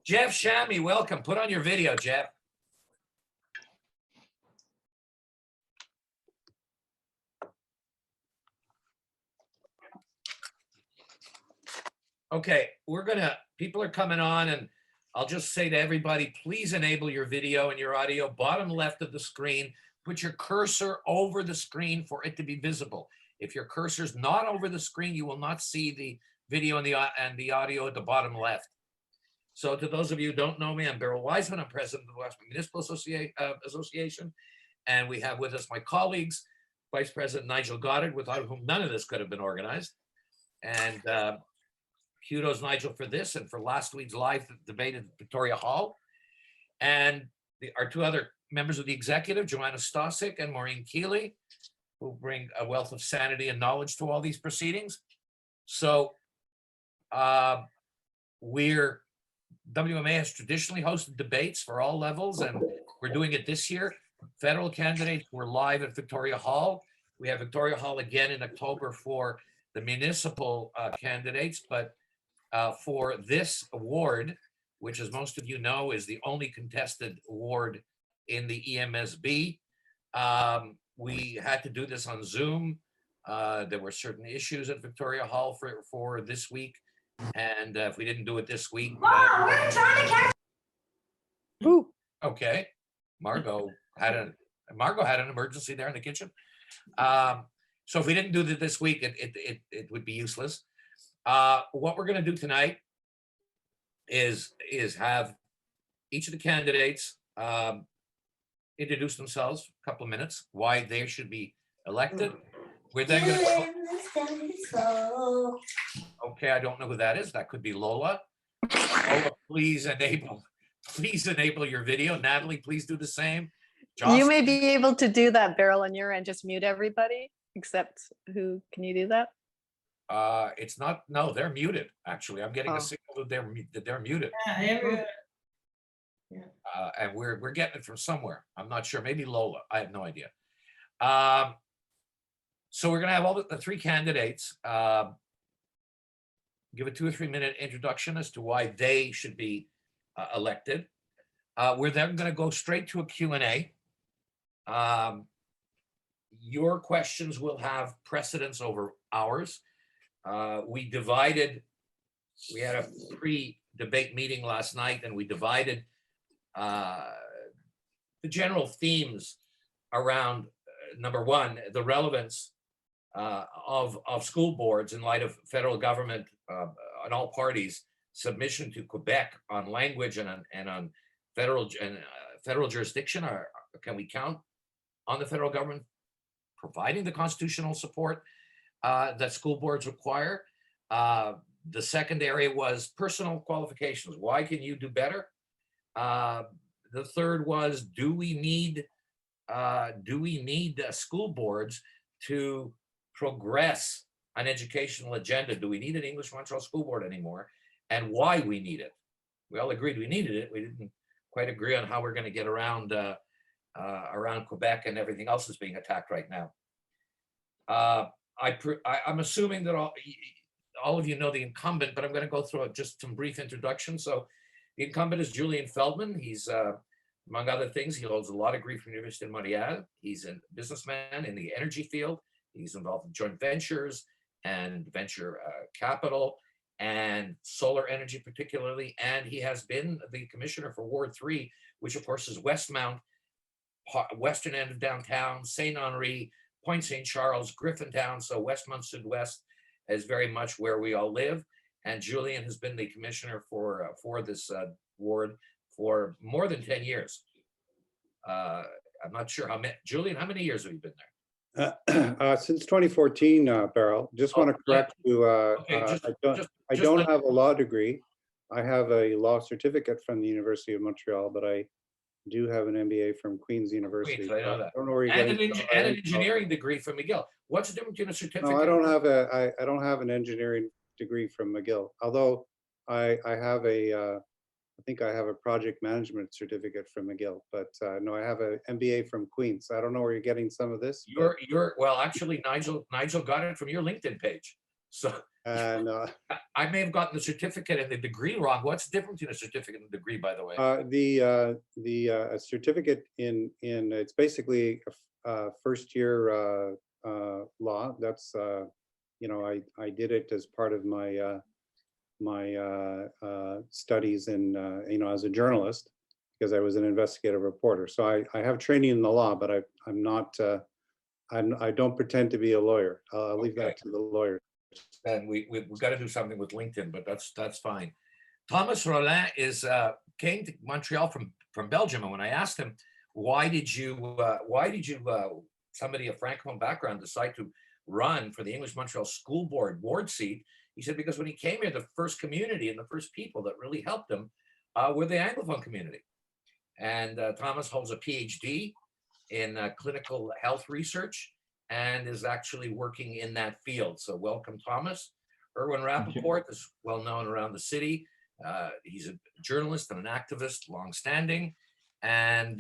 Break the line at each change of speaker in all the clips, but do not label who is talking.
Jeff Shammy, welcome. Put on your video, Jeff. Okay, people are coming on, and I'll just say to everybody, please enable your video and your audio. Bottom left of the screen, put your cursor over the screen for it to be visible. If your cursor's not over the screen, you will not see the video and the audio at the bottom left. So to those of you who don't know me, I'm Beryl Wajsman. I'm president of the Westmount Municipal Association. And we have with us my colleagues, Vice President Nigel Goddard, without whom none of this could have been organized. And kudos, Nigel, for this and for last week's live debate at Victoria Hall. And our two other members of the executive, Joanna Stosic and Maureen Keeley, who bring a wealth of sanity and knowledge to all these proceedings. So WMA has traditionally hosted debates for all levels, and we're doing it this year. Federal candidates were live at Victoria Hall. We have Victoria Hall again in October for the municipal candidates, but for this award, which, as most of you know, is the only contested award in the EMSB, we had to do this on Zoom. There were certain issues at Victoria Hall for this week, and if we didn't do it this week,
we're trying to catch.
Okay, Margot had an emergency there in the kitchen. So if we didn't do it this week, it would be useless. What we're going to do tonight is have each of the candidates introduce themselves, a couple of minutes, why they should be elected. We're then going to. Okay, I don't know who that is. That could be Lola. Lola, please enable your video. Natalie, please do the same.
You may be able to do that, Beryl, on your end. Just mute everybody, except who? Can you do that?
It's not. No, they're muted. Actually, I'm getting a signal that they're muted.
Yeah.
And we're getting it from somewhere. I'm not sure. Maybe Lola. I have no idea. So we're going to have all the three candidates give a 2 or 3 minute introduction as to why they should be elected. We're then going to go straight to a Q&A. Your questions will have precedence over ours. We had a pre-debate meeting last night, and we divided the general themes around, number one, the relevance of school boards in light of federal government on all parties submission to Quebec on language and on federal jurisdiction. Can we count on the federal government providing the constitutional support that school boards require? The second area was personal qualifications. Why can you do better? The third was, do we need school boards to progress an educational agenda? Do we need an English Montreal school board anymore, and why we need it? We all agreed we needed it. We didn't quite agree on how we're going to get around Quebec and everything else that's being attacked right now. I'm assuming that all of you know the incumbent, but I'm going to go through just some brief introduction. So the incumbent is Julien Feldman. He's, among other things, he holds a law degree from the University of Montreal. He's a businessman in the energy field. He's involved in joint ventures and venture capital and solar energy particularly. And he has been the commissioner for Ward 3, which of course is Westmount, western end of downtown, St. Henri, Point St. Charles, Griffintown. So Westmount Sud-West is very much where we all live. And Julien has been the commissioner for this ward for more than 10 years. I'm not sure how many. Julien, how many years have you been there?
Since 2014, Beryl. Just want to correct you.
Okay,
I don't have a law degree. I have a law certificate from the University of Montreal, but I do have an MBA from Queen's University.
Queens, I know that.
I don't know where you're
And
getting
an engineering degree from McGill. What's the difference between a certificate?
No, I don't have an engineering degree from McGill. Although I think I have a project management certificate from McGill, but no, I have an MBA from Queens. I don't know where you're getting some of this.
Well, actually, Nigel got it from your LinkedIn page. So
And
I may have gotten the certificate and the degree wrong. What's the difference between a certificate and a degree, by the way?
a certificate in it's basically a first year law. That's I did it as part of my studies in as a journalist, because I was an investigative reporter. So I have training in the law, but I'm not I don't pretend to be a lawyer. I'll leave
Okay.
that to the lawyer.
And we've got to do something with LinkedIn, but that's fine. Thomas Rolain came to Montreal from Belgium, and when I asked him, why did you somebody of Francophone background decide to run for the English Montreal School Board ward seat? He said because when he came here, the first community and the first people that really helped him were the Anglophone community. And Thomas holds a PhD in clinical health research and is actually working in that field. So welcome, Thomas. Erwin Rapaport is well known around the city. He's a journalist and an activist, longstanding, and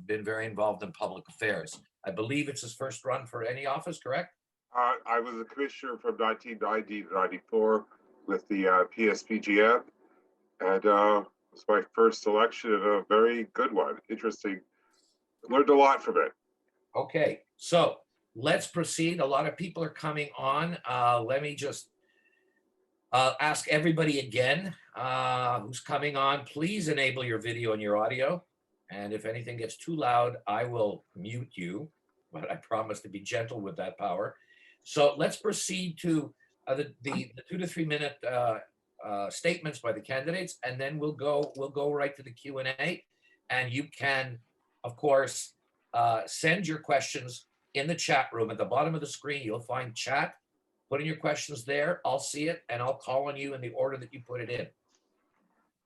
been very involved in public affairs. I believe it's his first run for any office, correct?
I was a commissioner from 1990 to 94 with the PSPGM, and it was my first election and a very good one. Interesting. Learned a lot from it.
Okay, so let's proceed. A lot of people are coming on. Let me just ask everybody again who's coming on, please enable your video and your audio. And if anything gets too loud, I will mute you, but I promise to be gentle with that power. So let's proceed to the 2 to 3 minute statements by the candidates, and then we'll go right to the Q&A. And you can, of course, send your questions in the chat room. At the bottom of the screen, you'll find chat. Put in your questions there. I'll see it, and I'll call on you in the order that you put it in.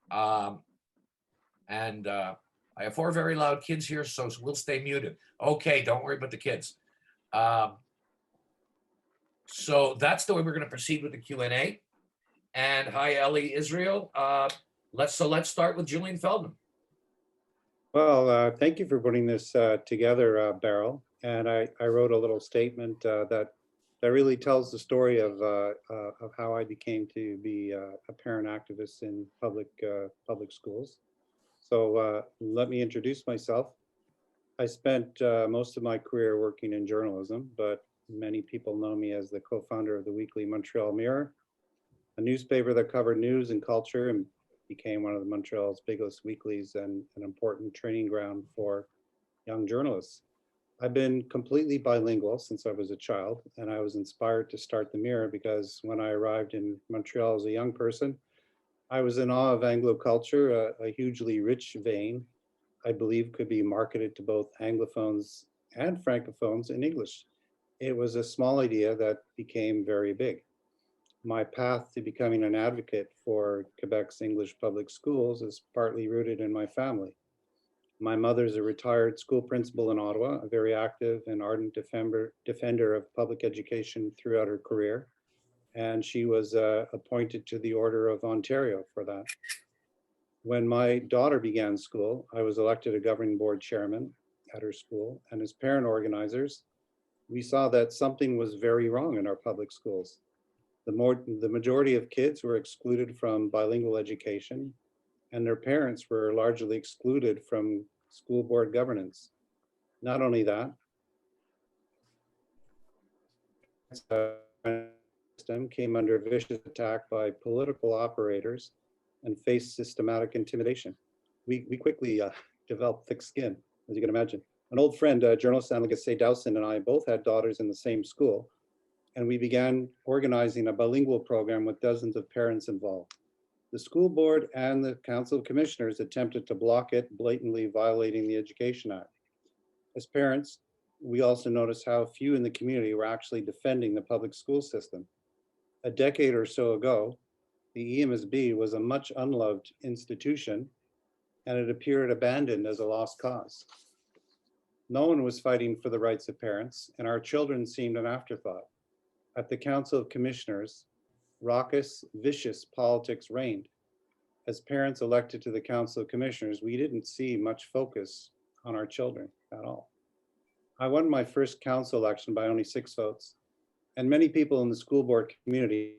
I have 4 very loud kids here, so we'll stay muted. Okay, don't worry about the kids. So that's the way we're going to proceed with the Q&A. And hi, Ellie Israel. Let's start with Julien Feldman.
Well, thank you for putting this together, Beryl. And I wrote a little statement that really tells the story of how I became to be a parent activist in public schools. So let me introduce myself. I spent most of my career working in journalism, but many people know me as the co-founder of the weekly Montreal Mirror, a newspaper that covered news and culture and became one of the Montreal's biggest weeklies and an important training ground for young journalists. I've been completely bilingual since I was a child, and I was inspired to start the Mirror because when I arrived in Montreal as a young person, I was in awe of Anglo culture, a hugely rich vein I believe could be marketed to both Anglophones and Francophones in English. It was a small idea that became very big. My path to becoming an advocate for Quebec's English public schools is partly rooted in my family. My mother's a retired school principal in Ottawa, a very active and ardent defender of public education throughout her career. And she was appointed to the Order of Ontario for that. When my daughter began school, I was elected a governing board chairman at her school. And as parent organizers, we saw that something was very wrong in our public schools. The majority of kids were excluded from bilingual education, and their parents were largely excluded from school board governance. Not only that, system came under vicious attack by political operators and faced systematic intimidation. We quickly developed thick skin, as you can imagine. An old friend, journalist Annalise Dowson, and I both had daughters in the same school, and we began organizing a bilingual program with dozens of parents involved. The school board and the Council of Commissioners attempted to block it, blatantly violating the Education Act. As parents, we also noticed how few in the community were actually defending the public school system. A decade or so ago, the EMSB was a much unloved institution, and it appeared abandoned as a lost cause. No one was fighting for the rights of parents, and our children seemed an afterthought. At the Council of Commissioners, raucous, vicious politics reigned. As parents elected to the Council of Commissioners, we didn't see much focus on our children at all. I won my first council election by only 6 votes, and many people in the school board community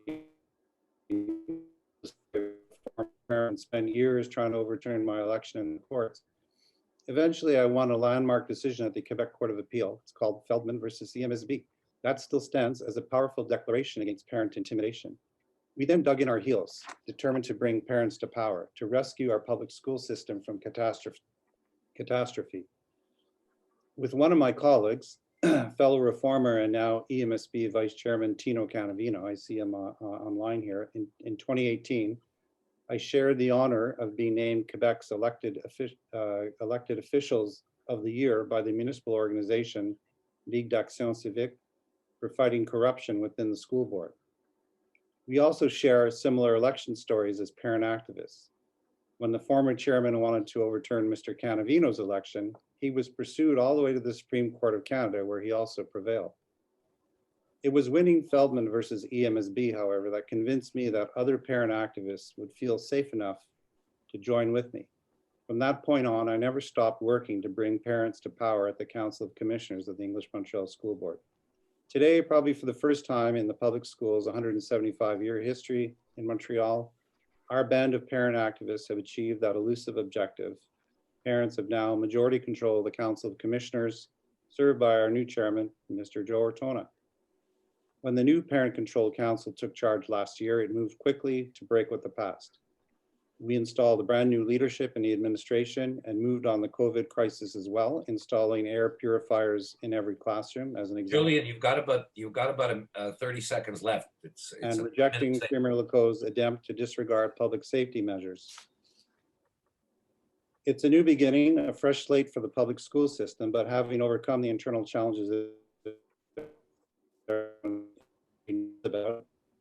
spend years trying to overturn my election in the courts. Eventually, I won a landmark decision at the Quebec Court of Appeal. It's called Feldman versus EMSB. That still stands as a powerful declaration against parent intimidation. We then dug in our heels, determined to bring parents to power, to rescue our public school system from catastrophe. With one of my colleagues, fellow reformer and now EMSB Vice Chairman Tino Canavino, I see him online here, in 2018, I shared the honor of being named Quebec's elected officials of the year by the municipal organization Ligue d'Action Civique for fighting corruption within the school board. We also share similar election stories as parent activists. When the former chairman wanted to overturn Mr. Canavino's election, he was pursued all the way to the Supreme Court of Canada, where he also prevailed. It was winning Feldman versus EMSB, however, that convinced me that other parent activists would feel safe enough to join with me. From that point on, I never stopped working to bring parents to power at the Council of Commissioners of the English Montreal School Board. Today, probably for the first time in the public schools' 175-year history in Montreal, our band of parent activists have achieved that elusive objective. Parents have now majority control of the Council of Commissioners, served by our new chairman, Mr. Joe Ortona. When the new Parent Control Council took charge last year, it moved quickly to break with the past. We installed a brand new leadership in the administration and moved on the COVID crisis as well, installing air purifiers in every classroom as an example.
Julien, you've got about 30 seconds left.
And rejecting Premier Legault's attempt to disregard public safety measures. It's a new beginning, a fresh slate for the public school system, but having overcome the internal challenges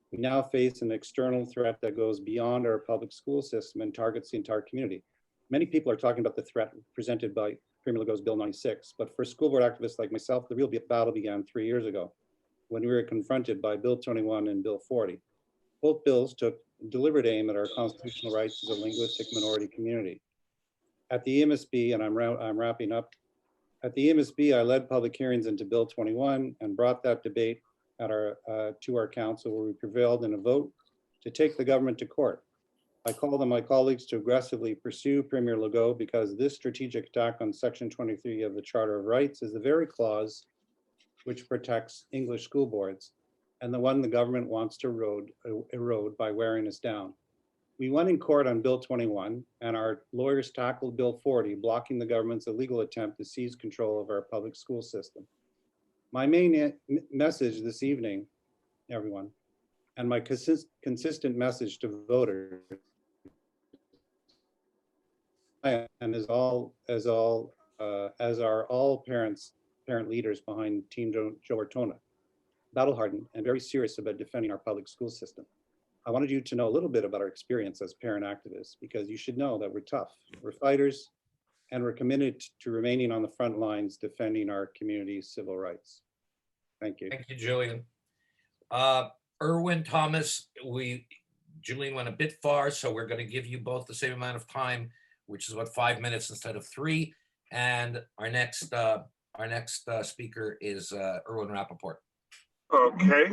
we now face an external threat that goes beyond our public school system and targets the entire community. Many people are talking about the threat presented by Premier Legault's Bill 96, but for school board activists like myself, the real battle began 3 years ago when we were confronted by Bill 21 and Bill 40. Both bills took deliberate aim at our constitutional rights as a linguistic minority community. At the EMSB, and I'm wrapping up, at the EMSB, I led public hearings into Bill 21 and brought that debate at to our council, where we prevailed in a vote to take the government to court. I called on my colleagues to aggressively pursue Premier Legault because this strategic attack on Section 23 of the Charter of Rights is the very clause which protects English school boards and the one the government wants to erode by wearing us down. We won in court on Bill 21 and our lawyers tackled Bill 40, blocking the government's illegal attempt to seize control of our public school system. My main message this evening, everyone, and my consistent message to voters, and as are all parent leaders behind Team Joe Ortona, battle-hardened and very serious about defending our public school system. I wanted you to know a little bit about our experience as parent activists, because you should know that we're tough, we're fighters, and we're committed to remaining on the front lines defending our community's civil rights. Thank you.
Thank you, Julien. Erwin, Thomas, Julien went a bit far, so we're going to give you both the same amount of time, which is what, 5 minutes instead of 3. And our next speaker is Erwin Rapaport.
Okay,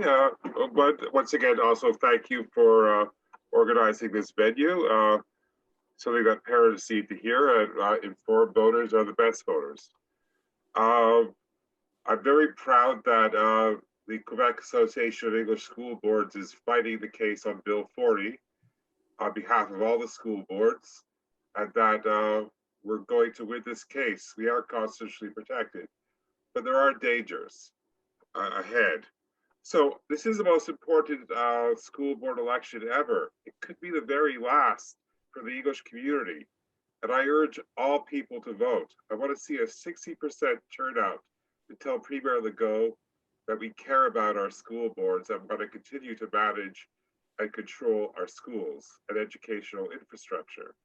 but once again, also thank you for organizing this venue. Something that parents need to hear, and informed voters are the best voters. I'm very proud that the Quebec Association of English School Boards is fighting the case on Bill 40 on behalf of all the school boards, and that we're going to win this case. We are constitutionally protected, but there are dangers ahead. So this is the most important school board election ever. It could be the very last for the English community. And I urge all people to vote. I want to see a 60% turnout to tell Premier Legault that we care about our school boards and want to continue to manage and control our schools and educational infrastructure.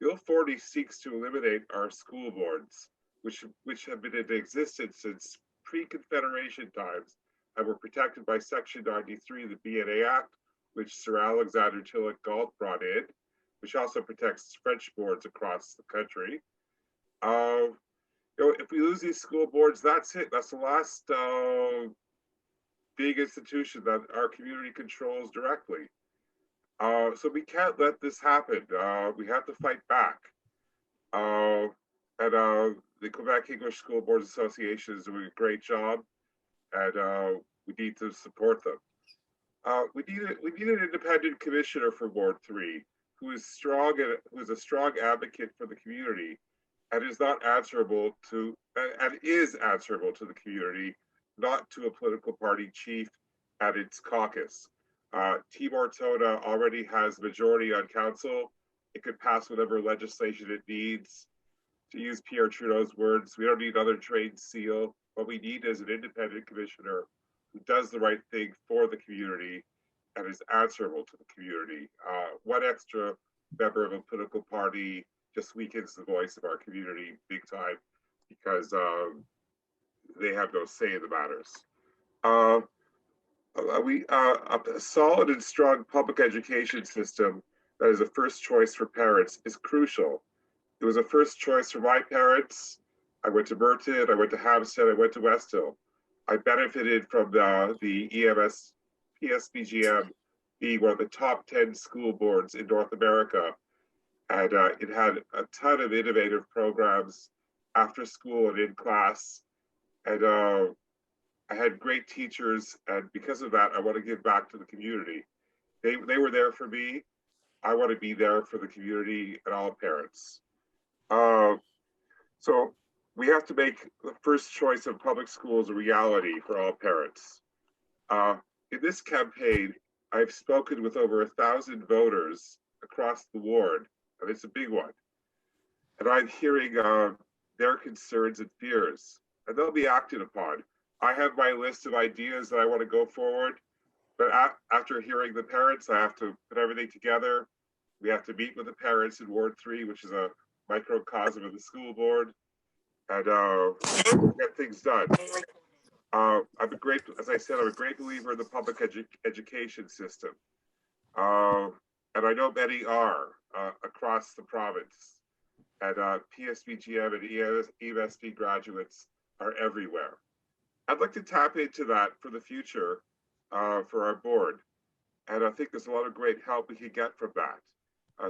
Bill 40 seeks to eliminate our school boards, which have been in existence since pre-Confederation times and were protected by Section 93 of the BNA Act, which Sir Alexander Tillet Galt brought in, which also protects French boards across the country. If we lose these school boards, that's it. That's the last big institution that our community controls directly. So we can't let this happen. We have to fight back. And the Quebec English School Boards Association is doing a great job, and we need to support them. We need an independent commissioner for Ward 3 who is strong and who is a strong advocate for the community, and is not answerable to and is answerable to the community, not to a political party chief at its caucus. Timor Toda already has majority on council. It could pass whatever legislation it needs. To use Pierre Trudeau's words, we don't need another trade seal. What we need is an independent commissioner who does the right thing for the community and is answerable to the community. One extra member of a political party just weakens the voice of our community big time, because they have no say in the matters. A solid and strong public education system that is a first choice for parents is crucial. It was a first choice for my parents. I went to Merton, I went to Hampstead, I went to Westhill. I benefited from the EMS PSBGM being one of the top 10 school boards in North America. And it had a ton of innovative programs after school and in class. And I had great teachers. And because of that, I want to give back to the community. They were there for me. I want to be there for the community and all parents. So we have to make the first choice of public schools a reality for all parents. In this campaign, I've spoken with over 1,000 voters across the ward, and it's a big one. And I'm hearing their concerns and fears, and they'll be acted upon. I have my list of ideas that I want to go forward, but after hearing the parents, I have to put everything together. We have to meet with the parents in Ward 3, which is a microcosm of the school board, and get things done. As I said, I'm a great believer in the public education system. And I know many are across the province. And PSBGM and EMSB graduates are everywhere. I'd like to tap into that for the future for our board. And I think there's a lot of great help we can get from that.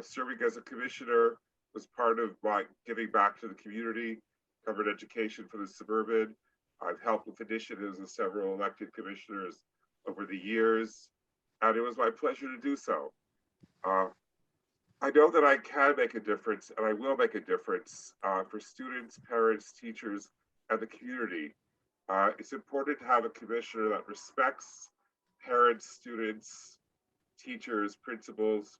Serving as a commissioner was part of my giving back to the community, covered education for the suburban. I've helped with initiatives of several elected commissioners over the years, and it was my pleasure to do so. I know that I can make a difference, and I will make a difference for students, parents, teachers, and the community. It's important to have a commissioner that respects parents, students, teachers, principals,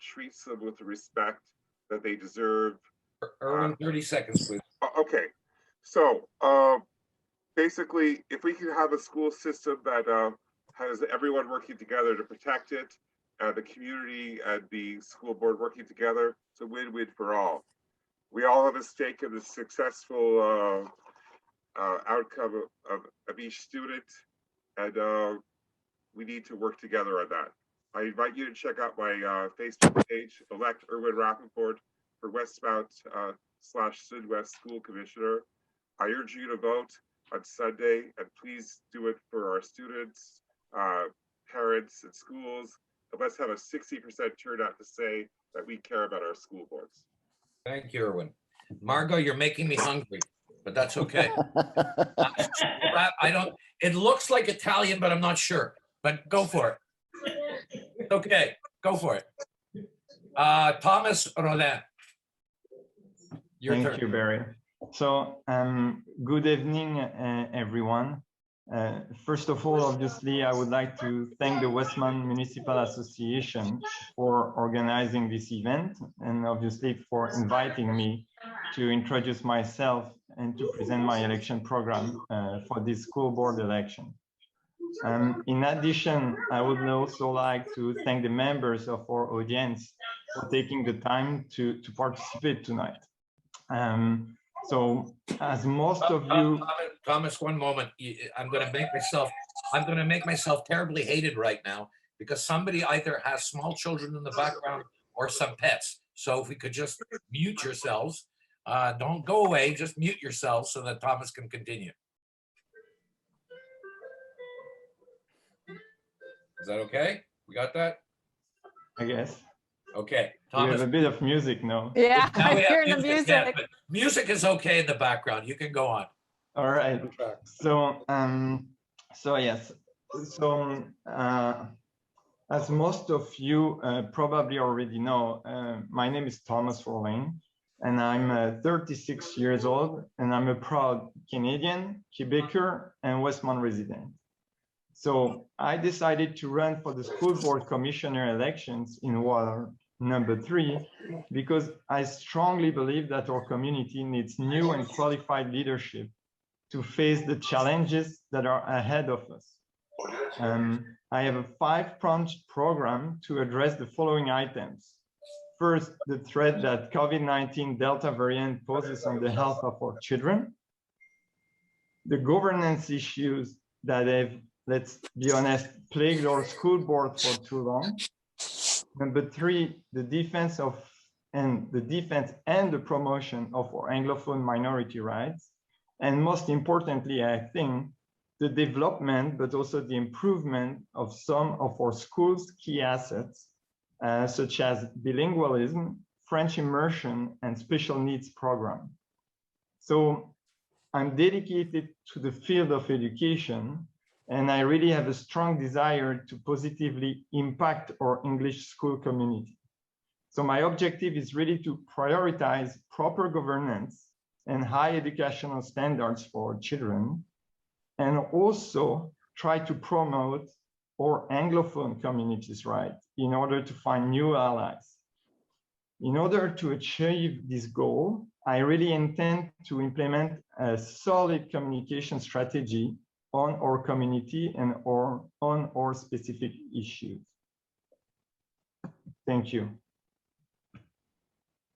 treats them with the respect that they deserve.
Erwin, 30 seconds, please.
Okay, so basically, if we can have a school system that has everyone working together to protect it, the community and the school board working together, it's a win-win for all. We all have a stake in the successful outcome of each student, and we need to work together on that. I invite you to check out my Facebook page, elect Erwin Rapaport for Westmount /Sudwest School Commissioner. I urge you to vote on Sunday, and please do it for our students, parents, and schools. And let's have a 60% turnout to say that we care about our school boards.
Thank you, Erwin. Margot, you're making me hungry, but that's okay. I don't, it looks like Italian, but I'm not sure, but go for it. Okay, go for it. Thomas Rolain. Your turn.
Thank you, Barry. So, good evening, everyone. First of all, obviously, I would like to thank the Westmount Municipal Association for organizing this event, and obviously for inviting me to introduce myself and to present my election program for this school board election. In addition, I would also like to thank the members of our audience for taking the time to participate tonight. So, as most of you,
Thomas, one moment. I'm going to make myself terribly hated right now because somebody either has small children in the background or some pets. So if we could just mute yourselves, don't go away, just mute yourselves so that Thomas can continue. Is that okay? We got that?
I guess.
Okay,
We have
Thomas.
a bit of music now.
Yeah,
Now
I'm
we have
hearing the
yeah,
music.
but music is okay in the background. You can go on.
All right.
On track.
So yes. So as most of you probably already know, my name is Thomas Rolain, and I'm 36 years old, and I'm a proud Canadian, Quebecer, and Westmount resident. So I decided to run for the school board commissioner elections in Ward number 3 because I strongly believe that our community needs new and qualified leadership to face the challenges that are ahead of us. I have a 5-pronged program to address the following items. First, the threat that COVID-19 Delta variant poses on the health of our children. The governance issues that have, let's be honest, plagued our school board for too long. Number 3, the defense and the promotion of our Anglophone minority rights. And most importantly, I think, the development, but also the improvement of some of our schools' key assets, such as bilingualism, French immersion, and special needs program. So I'm dedicated to the field of education, and I really have a strong desire to positively impact our English school community. So my objective is really to prioritize proper governance and high educational standards for children, and also try to promote our Anglophone communities' right in order to find new allies. In order to achieve this goal, I really intend to implement a solid communication strategy on our community and on our specific issues. Thank you.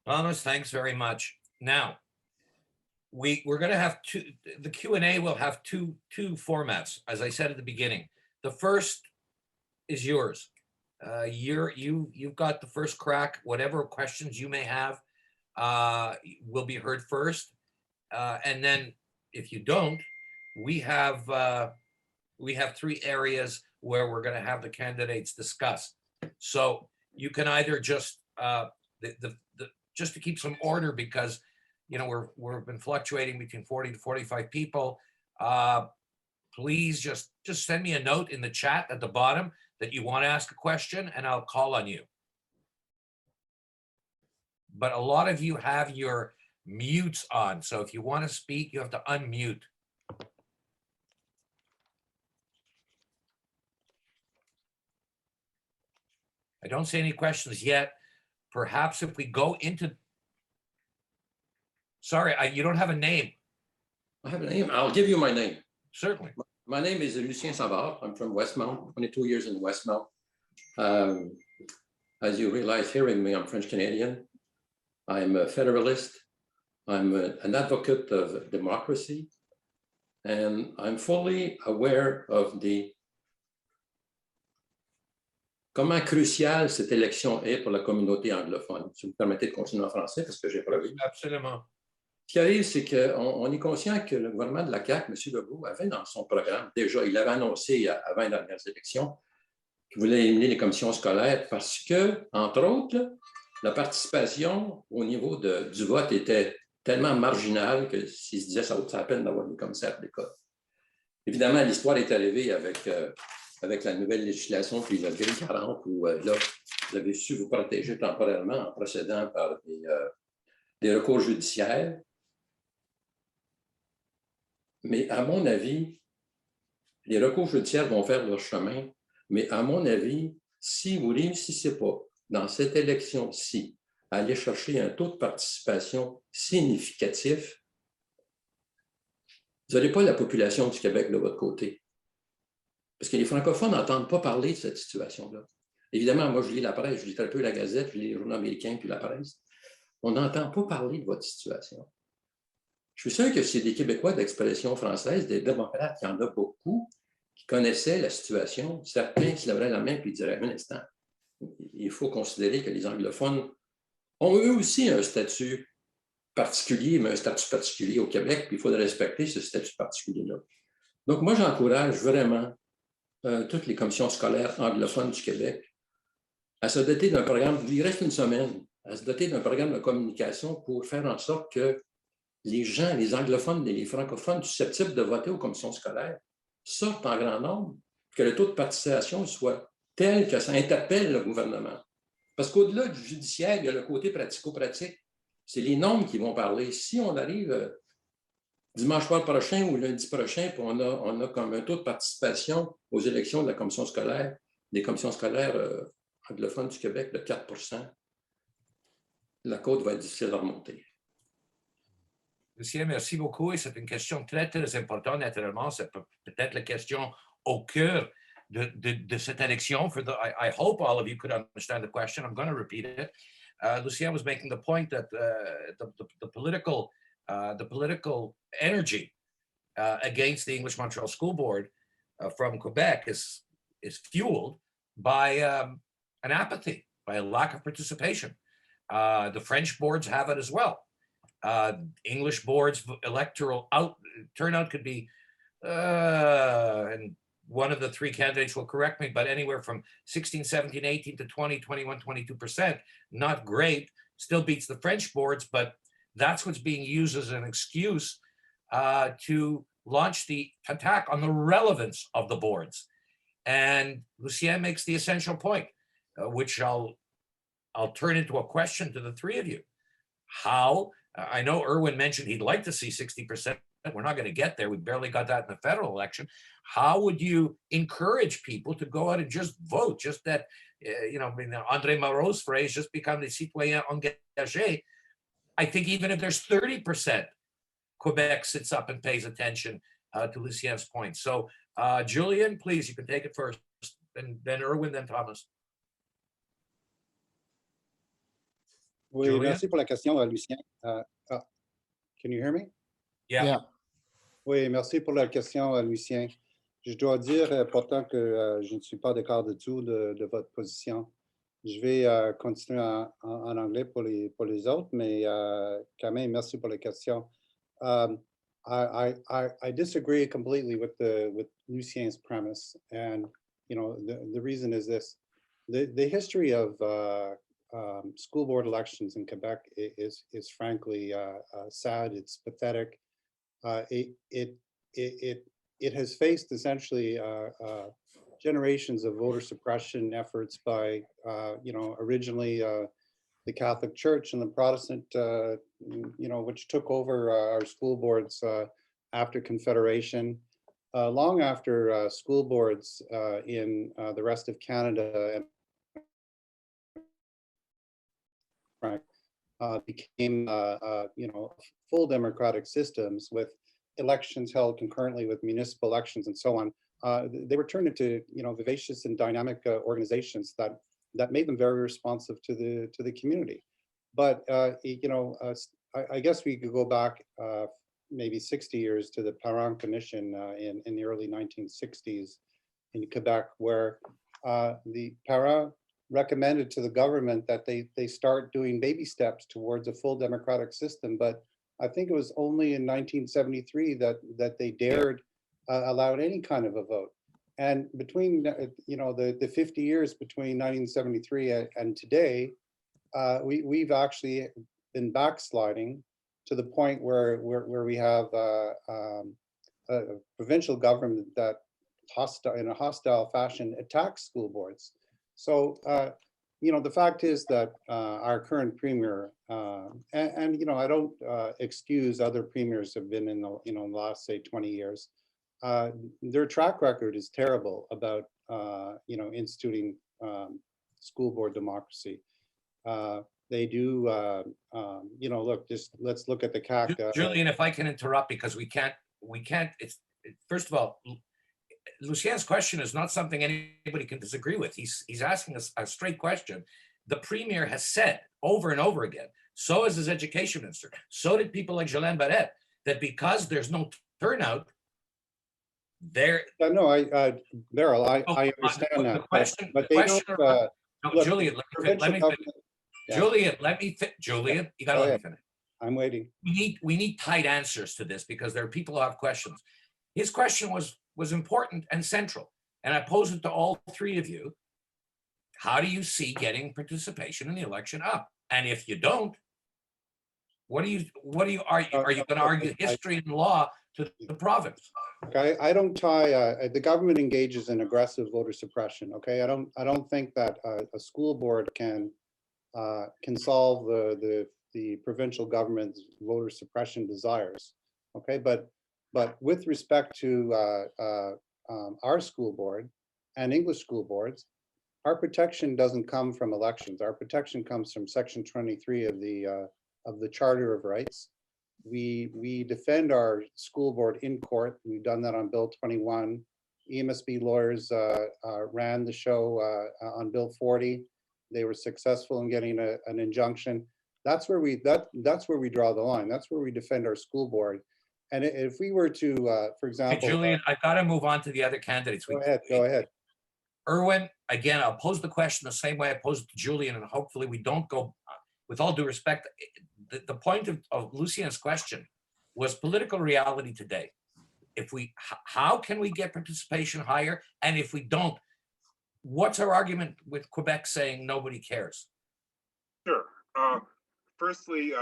Thomas, thanks very much. Now, we're going to have the Q&A will have two formats, as I said at the beginning. The first is yours. You've got the first crack. Whatever questions you may have will be heard first. And then if you don't, we have 3 areas where we're going to have the candidates discuss. So you can either just just to keep some order, because you know we've been fluctuating between 40 to 45 people. Please just send me a note in the chat at the bottom that you want to ask a question, and I'll call on you. But a lot of you have your mutes on, so if you want to speak, you have to unmute. I don't see any questions yet. Perhaps if we go into... Sorry, you don't have a name.
I have a name. I'll give you my name.
Certainly.
My name is Lucien Savard. I'm from Westmount, 22 years in Westmount. As you realize, hearing me, I'm French Canadian. I'm a federalist. I'm an advocate of democracy. And I'm fully aware of comment cruciale cette élection est pour la communauté anglophone. Si vous me permettez de continuer en français, parce que j'ai prévu.
Absolument.
Ce qui arrive, c'est qu'on est conscient que le gouvernement de la CAQ, M. Legault, avait dans son programme, déjà, il avait annoncé avant les dernières élections qu'il voulait éliminer les commissions scolaires parce que, entre autres, la participation au niveau du vote était tellement marginale que s'il se disait ça vaut la peine d'avoir des commissaires d'école. Évidemment, l'histoire est arrivée avec la nouvelle législation, puis la grille 40, où là, vous avez su vous protéger temporairement en procédant par des recours judiciaires. Mais à mon avis, les recours judiciaires vont faire leur chemin. Mais à mon avis, si vous ne réussissez pas dans cette élection-ci à aller chercher un taux de participation significatif, vous n'aurez pas la population du Québec de votre côté. Parce que les francophones n'entendent pas parler de cette situation-là. Évidemment, moi, je lis la presse, je lis très peu la Gazette, je lis les journaux américains puis la presse. On n'entend pas parler de votre situation. Je suis sûr que c'est des Québécois d'expression française, des démocrates, il y en a beaucoup, qui connaissaient la situation. Certains se lèveraient la main et diraient, un instant, il faut considérer que les anglophones ont eux aussi un statut particulier, mais un statut particulier au Québec, puis il faut respecter ce statut particulier-là. Donc, moi, j'encourage vraiment toutes les commissions scolaires anglophones du Québec à se doter d'un programme, il reste une semaine, à se doter d'un programme de communication pour faire en sorte que les gens, les anglophones et les francophones susceptibles de voter aux commissions scolaires sortent en grand nombre, que le taux de participation soit tel que ça interpelle le gouvernement. Parce qu'au-delà du judiciaire, il y a le côté pratico-pratique. C'est les nombres qui vont parler. Si on arrive dimanche soir prochain ou lundi prochain, puis on a comme un taux de participation aux élections de la commission scolaire, des commissions scolaires anglophones du Québec de 4 %, la côte va être difficile à remonter.
Lucien, merci beaucoup. Et c'est une question très, très importante, naturellement. C'est peut-être la question au cœur de cette élection. I hope all of you could understand the question. I'm going to repeat it. Lucien was making the point that the political energy against the English Montreal School Board from Quebec is fueled by an apathy, by a lack of participation. The French boards have it as well. English boards electoral turnout could be, and one of the three candidates will correct me, but anywhere from 16, 17, 18 to 20, 21, 22%. Not great, still beats the French boards, but that's what's being used as an excuse to launch the attack on the relevance of the boards. And Lucien makes the essential point, which I'll turn into a question to the three of you. How, I know Erwin mentioned he'd like to see 60%. We're not going to get there. We barely got that in the federal election. How would you encourage people to go out and just vote? Just that, André Moreau's phrase, just become des citoyens engagés. I think even if there's 30%, Quebec sits up and pays attention to Lucien's point. So, Julien, please, you can take it first, and then Erwin, then Thomas.
Oui,
Julien?
merci pour la question, Lucien. Can you hear me?
Yeah.
Oui, merci pour la question, Lucien. Je dois dire pourtant que je ne suis pas d'accord du tout de votre position. Je vais continuer en anglais pour les autres, mais quand même, merci pour la question. I disagree completely with Lucien's premise, and the reason is this: the history of school board elections in Quebec is frankly sad. It's pathetic. It has faced essentially generations of voter suppression efforts by originally the Catholic Church and the Protestant, which took over our school boards after Confederation, long after school boards in the rest of Canada became full democratic systems with elections held concurrently with municipal elections and so on. They were turned into vivacious and dynamic organizations that made them very responsive to the community. But I guess we could go back maybe 60 years to the Parental Commission in the early 1960s in Quebec, where the Parent recommended to the government that they start doing baby steps towards a full democratic system. But I think it was only in 1973 that they dared allowed any kind of a vote. And between the 50 years between 1973 and today, we've actually been backsliding to the point where we have a provincial government that in a hostile fashion attacks school boards. So the fact is that our current premier, and I don't excuse other premiers have been in the last, say, 20 years. Their track record is terrible about instituting school board democracy. They do, look, just let's look at the CAC.
Julien, if I can interrupt, because we can't. First of all, Lucien's question is not something anybody can disagree with. He's asking us a straight question. The premier has said over and over again, so is his education minister, so did people like Julien Barrette, that because there's no turnout, there.
No, Beryl, I understand that.
The question,
but they don't. Look,
Julian, let me finish. Yeah. Julian, you gotta let me finish.
I'm waiting.
We need tight answers to this because there are people who have questions. His question was important and central. And I pose it to all three of you. How do you see getting participation in the election up? And if you don't, are you going to argue history and law to the province?
Okay, I don't tie, the government engages in aggressive voter suppression, okay? I don't think that a school board can solve the provincial government's voter suppression desires, okay? But with respect to our school board and English school boards, our protection doesn't come from elections. Our protection comes from Section 23 of the Charter of Rights. We defend our school board in court. We've done that on Bill 21. EMSB lawyers ran the show on Bill 40. They were successful in getting an injunction. That's where we draw the line. That's where we defend our school board. And if we were to, for example,
Hey, Julien, I've got to move on to the other candidates.
Go ahead.
Erwin, again, I'll pose the question the same way I posed it to Julien, and hopefully we don't go, with all due respect, the point of Lucien's question was political reality today. How can we get participation higher? And if we don't, what's our argument with Quebec saying nobody cares?
Sure. Firstly,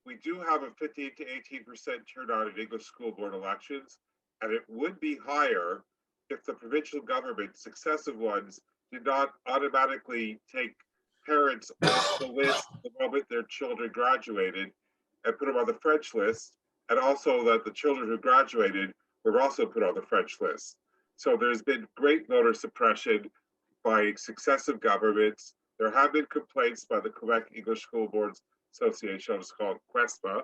we do have a 15 to 18% turnout in English school board elections, and it would be higher if the provincial government, successive ones, did not automatically take parents off the list the moment their children graduated and put them on the French list, and also that the children who graduated were also put on the French list. So there's been great voter suppression by successive governments. There have been complaints by the Quebec English School Boards Association, it's called QUESPA.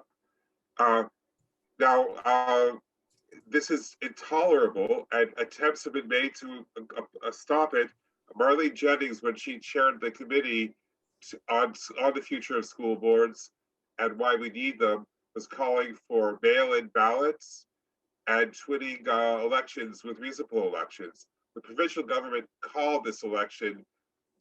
This is intolerable, and attempts have been made to stop it. Marlene Jennings, when she chaired the committee on the future of school boards and why we need them, was calling for mail-in ballots and twinning elections with municipal elections. The provincial government called this election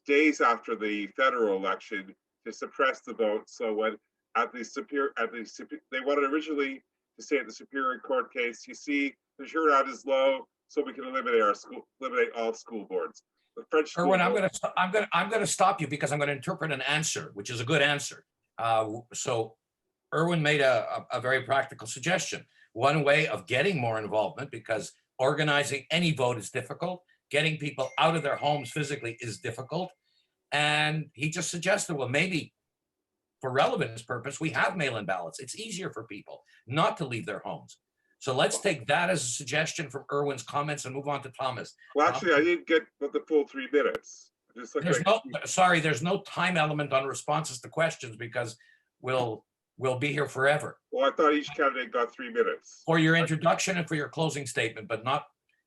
days after the federal election to suppress the vote. So when they wanted originally to say at the Superior Court case, you see, the turnout is low, so we can eliminate all school boards. The French
Erwin, I'm going to stop you because I'm going to interpret an answer, which is a good answer. So Erwin made a very practical suggestion. One way of getting more involvement, because organizing any vote is difficult, getting people out of their homes physically is difficult. And he just suggested, well, maybe for relevance purpose, we have mail-in ballots. It's easier for people not to leave their homes. So let's take that as a suggestion from Erwin's comments and move on to Thomas.
Well, actually, I didn't get the full 3 minutes.
There's no time element on responses to questions because we'll be here forever.
Well, I thought each candidate got 3 minutes.
For your introduction and for your closing statement, but not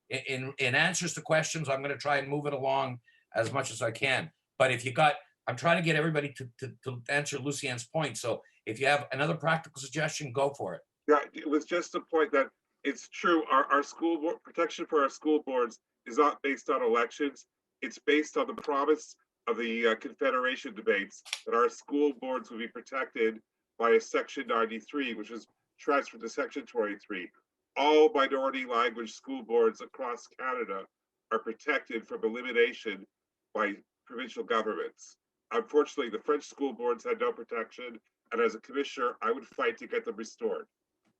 in answers to questions. I'm going to try and move it along as much as I can. But if you got, I'm trying to get everybody to answer Lucien's point. So if you have another practical suggestion, go for it.
Yeah, it was just the point that it's true. Our school board protection for our school boards is not based on elections. It's based on the promise of the Confederation debates that our school boards will be protected by a Section 93, which is transferred to Section 23. All minority language school boards across Canada are protected from elimination by provincial governments. Unfortunately, the French school boards had no protection, and as a commissioner, I would fight to get them restored.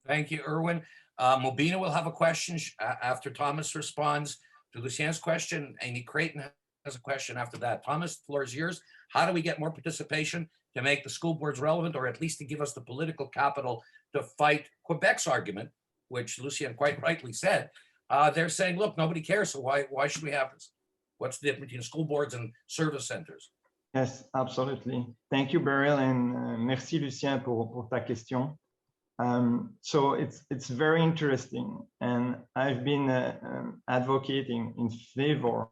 Thank you, Erwin. Mobina will have a question after Thomas responds to Lucien's question. Amy Creighton has a question after that. Thomas, the floor is yours. How do we get more participation to make the school boards relevant, or at least to give us the political capital to fight Quebec's argument, which Lucien quite rightly said? They're saying, look, nobody cares, so why should we have this? What's the difference between school boards and service centers?
Yes, absolutely. Thank you, Beryl, and merci, Lucien, pour ta question. So it's very interesting, and I've been advocating in favor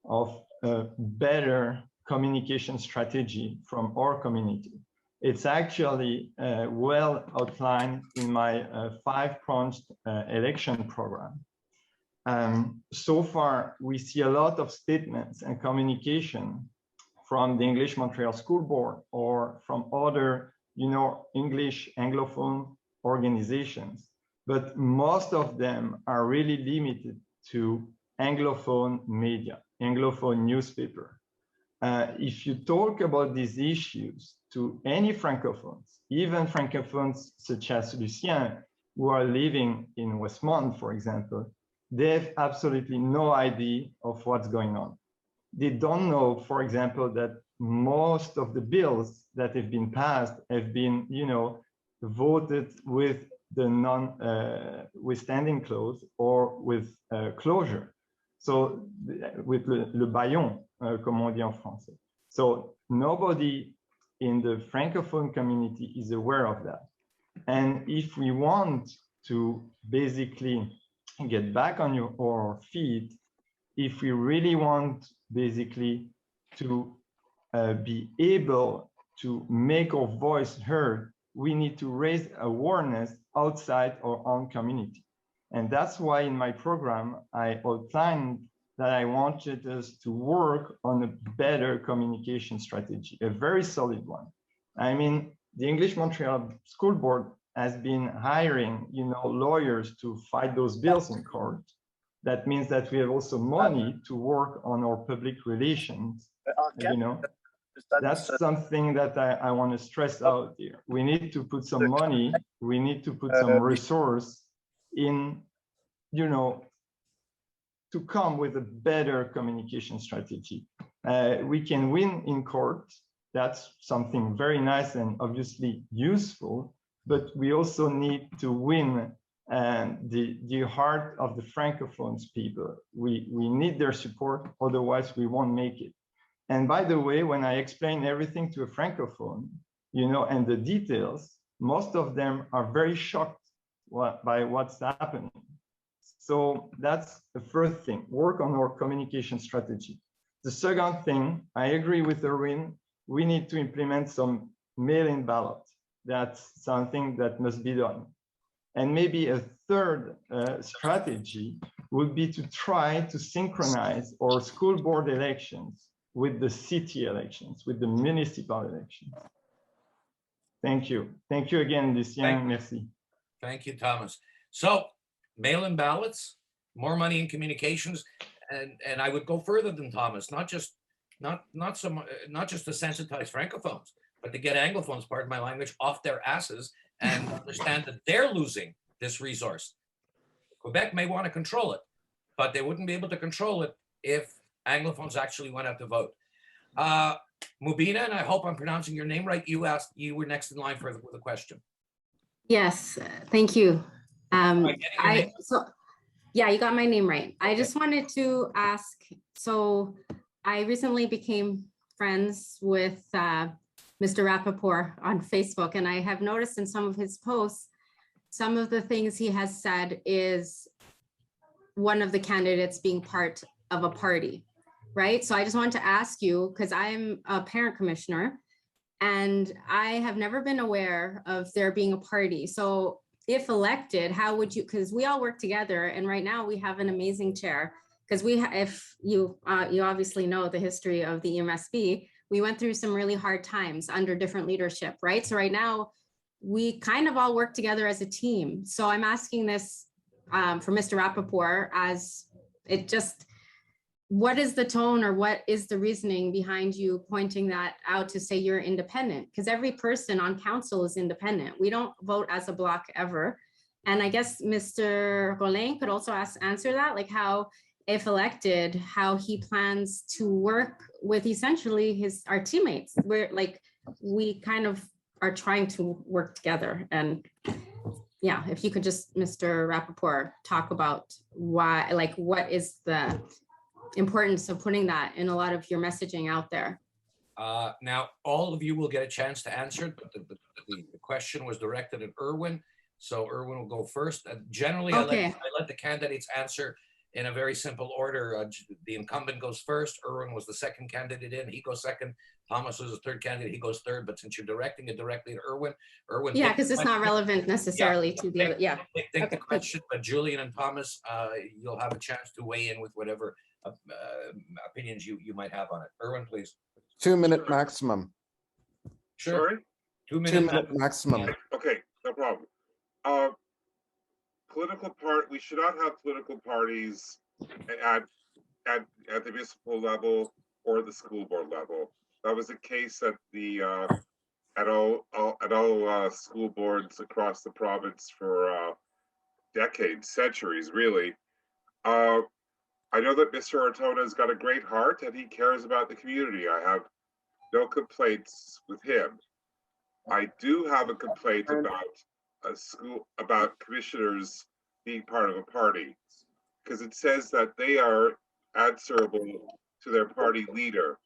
of a better communication strategy from our community. It's actually well outlined in my 5-pronged election program. So far, we see a lot of statements and communication from the English Montreal School Board or from other, English Anglophone organizations, but most of them are really limited to Anglophone media, Anglophone newspaper. If you talk about these issues to any Francophones, even Francophones such as Lucien, who are living in Westmount, for example, they have absolutely no idea of what's going on. They don't know, for example, that most of the bills that have been passed have been, voted with the non-withstanding clause or with closure. So with le baillon, comme on dit en français. So nobody in the Francophone community is aware of that. And if we want to basically get back on our feet, if we really want basically to be able to make our voice heard, we need to raise awareness outside our own community. And that's why in my program, I outlined that I wanted us to work on a better communication strategy, a very solid one. I mean, the English Montreal School Board has been hiring, lawyers to fight those bills in court. That means that we have also money to work on our public relations, That's something that I want to stress out here. We need to put some money, we need to put some resource in, to come with a better communication strategy. We can win in court. That's something very nice and obviously useful, but we also need to win the heart of the Francophones people. We need their support, otherwise we won't make it. And by the way, when I explain everything to a Francophone, and the details, most of them are very shocked by what's happening. So that's the first thing, work on our communication strategy. The second thing, I agree with Erwin, we need to implement some mail-in ballot. That's something that must be done. And maybe a third strategy would be to try to synchronize our school board elections with the city elections, with the municipal elections. Thank you. Thank you again, Lucien. Merci.
Thank you, Thomas. So mail-in ballots, more money in communications, and I would go further than Thomas, not just to sensitize Francophones, but to get Anglophones, pardon my language, off their asses and understand that they're losing this resource. Quebec may want to control it, but they wouldn't be able to control it if Anglophones actually went out to vote. Mubina, and I hope I'm pronouncing your name right. You were next in line for the question.
Yes, thank you.
Yeah, you got my name right. I just wanted to ask, so I recently became friends with Mr. Rappaport on Facebook, and I have noticed in some of his posts, some of the things he has said is one of the candidates being part of a party, right? So I just wanted to ask you, because I'm a parent commissioner, and I have never been aware of there being a party. So if elected, how would you, because we all work together, and right now we have an amazing chair, because if you obviously know the history of the EMSB, we went through some really hard times under different leadership, right? So right now we kind of all work together as a team. So I'm asking this for Mr. Rappaport, as it just, what is the tone or what is the reasoning behind you pointing that out to say you're independent? Because every person on council is independent. We don't vote as a bloc ever. And I guess Mr. Rolain could also answer that, like how, if elected, how he plans to work with essentially our teammates. We kind of are trying to work together. And yeah, if you could just, Mr. Rappaport, talk about why, like what is the importance of putting that in a lot of your messaging out there?
Now, all of you will get a chance to answer, but the question was directed at Erwin. So Erwin will go first. Generally,
Okay.
I let the candidates answer in a very simple order. The incumbent goes first. Erwin was the second candidate in. He goes second. Thomas was the third candidate. He goes third. But since you're directing it directly to Erwin,
Yeah, because it's not relevant necessarily to the other. Yeah.
Think the question, but Julien and Thomas, you'll have a chance to weigh in with whatever opinions you might have on it. Erwin, please.
2 minute maximum.
Sure.
Sorry?
2 minutes.
2 minute maximum.
Okay, no problem. We should not have political parties at, at the municipal level or the school board level. That was the case at the at all school boards across the province for decades, centuries, really. I know that Mr. Ortona has got a great heart and he cares about the community. I have no complaints with him. I do have a complaint about commissioners being part of a party, because it says that they are answerable to their party leader.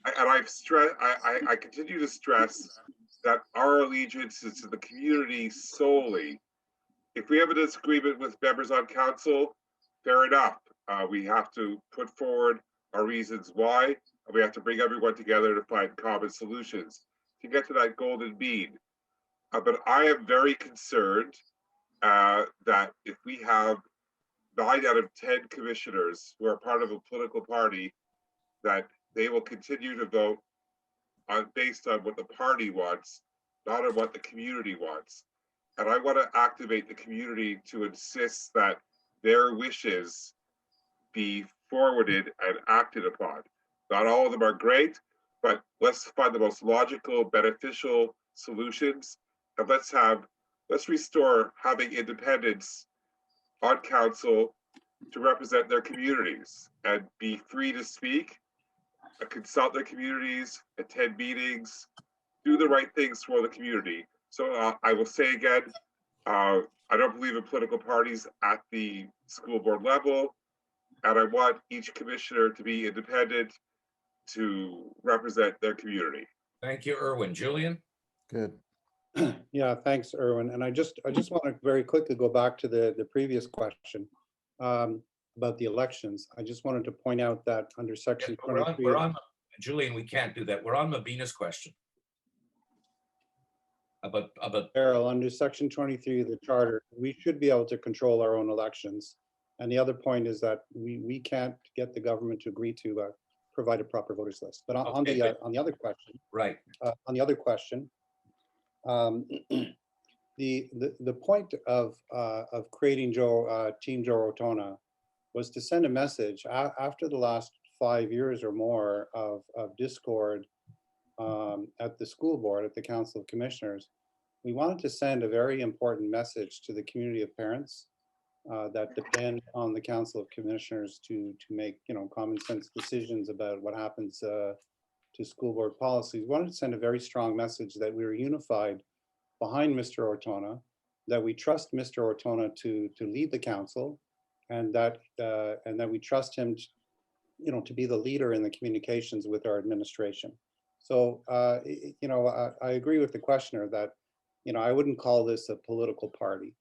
I continue to stress that our allegiance is to the community solely. If we have a disagreement with members on council, fair enough. We have to put forward our reasons why, and we have to bring everyone together to find common solutions to get to that golden mean. But I am very concerned that if we have 9 out of 10 commissioners who are part of a political party, that they will continue to vote based on what the party wants, not on what the community wants. And I want to activate the community to insist that their wishes be forwarded and acted upon. Not all of them are great, but let's find the most logical, beneficial solutions, and let's restore having independence on council to represent their communities and be free to speak, consult their communities, attend meetings, do the right things for the community. So I will say again, I don't believe in political parties at the school board level, and I want each commissioner to be independent to represent their community.
Thank you, Erwin. Julien?
Good.
Yeah, thanks, Erwin. And I just want to very quickly go back to the previous question about the elections. I just wanted to point out that under section 23.
We're on, Julien, we can't do that. We're on Mabina's question. About
Beryl, under section 23 of the charter, we should be able to control our own elections. And the other point is that we can't get the government to agree to provide a proper voters list. But on the other question,
right.
On the other question, the point of creating Team Joe Ortona was to send a message after the last 5 years or more of discord at the school board, at the Council of Commissioners. We wanted to send a very important message to the community of parents that depend on the Council of Commissioners to make common sense decisions about what happens to school board policies. We wanted to send a very strong message that we were unified behind Mr. Ortona, that we trust Mr. Ortona to lead the council, and that we trust him to be the leader in the communications with our administration. So I agree with the questioner that I wouldn't call this a political party.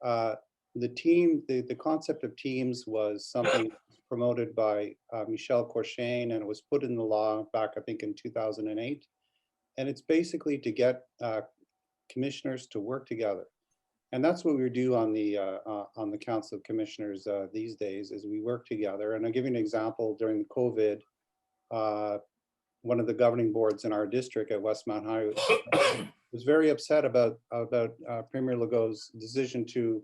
The concept of teams was something promoted by Michel Courchain, and it was put in the law back, I think, in 2008. And it's basically to get commissioners to work together. And that's what we do on the Council of Commissioners these days, is we work together. And I'll give you an example. During the COVID, one of the governing boards in our district at Westmount High was very upset about Premier Legault's decision to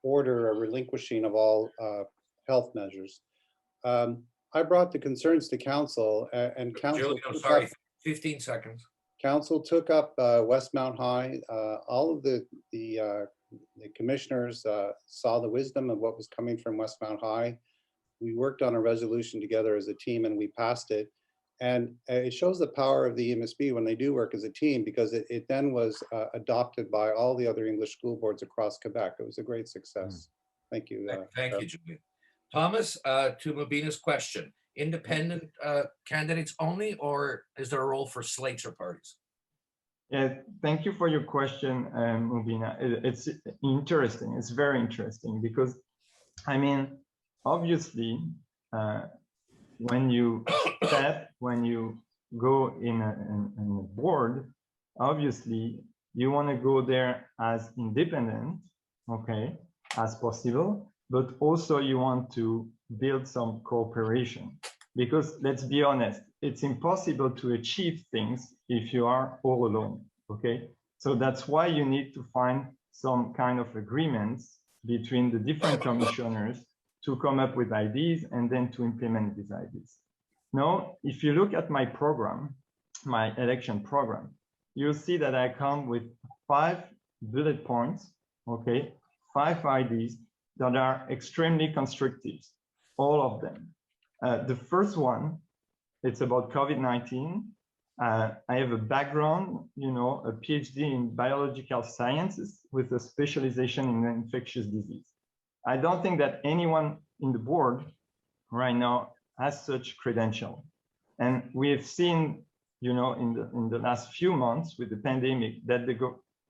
order a relinquishing of all health measures. I brought the concerns to council, and council.
Julien, I'm sorry, 15 seconds.
Council took up Westmount High. All of the commissioners saw the wisdom of what was coming from Westmount High. We worked on a resolution together as a team, and we passed it. And it shows the power of the EMSB when they do work as a team, because it then was adopted by all the other English school boards across Quebec. It was a great success. Thank you.
Thank you, Julien. Thomas, to Mabina's question, independent candidates only, or is there a role for slates or parties?
Yeah, thank you for your question, Mabina. It's interesting. It's very interesting because, I mean, obviously, when you go in a board, obviously you want to go there as independent, okay, as possible, but also you want to build some cooperation, because let's be honest, it's impossible to achieve things if you are all alone, okay? So that's why you need to find some kind of agreements between the different commissioners to come up with ideas and then to implement these ideas. Now, if you look at my program, my election program, you'll see that I come with 5 bullet points, okay, 5 ideas that are extremely constructive, all of them. The first one, it's about COVID-19. I have a background, a PhD in biological sciences with a specialization in infectious disease. I don't think that anyone in the board right now has such credential. And we have seen, in the last few months with the pandemic that the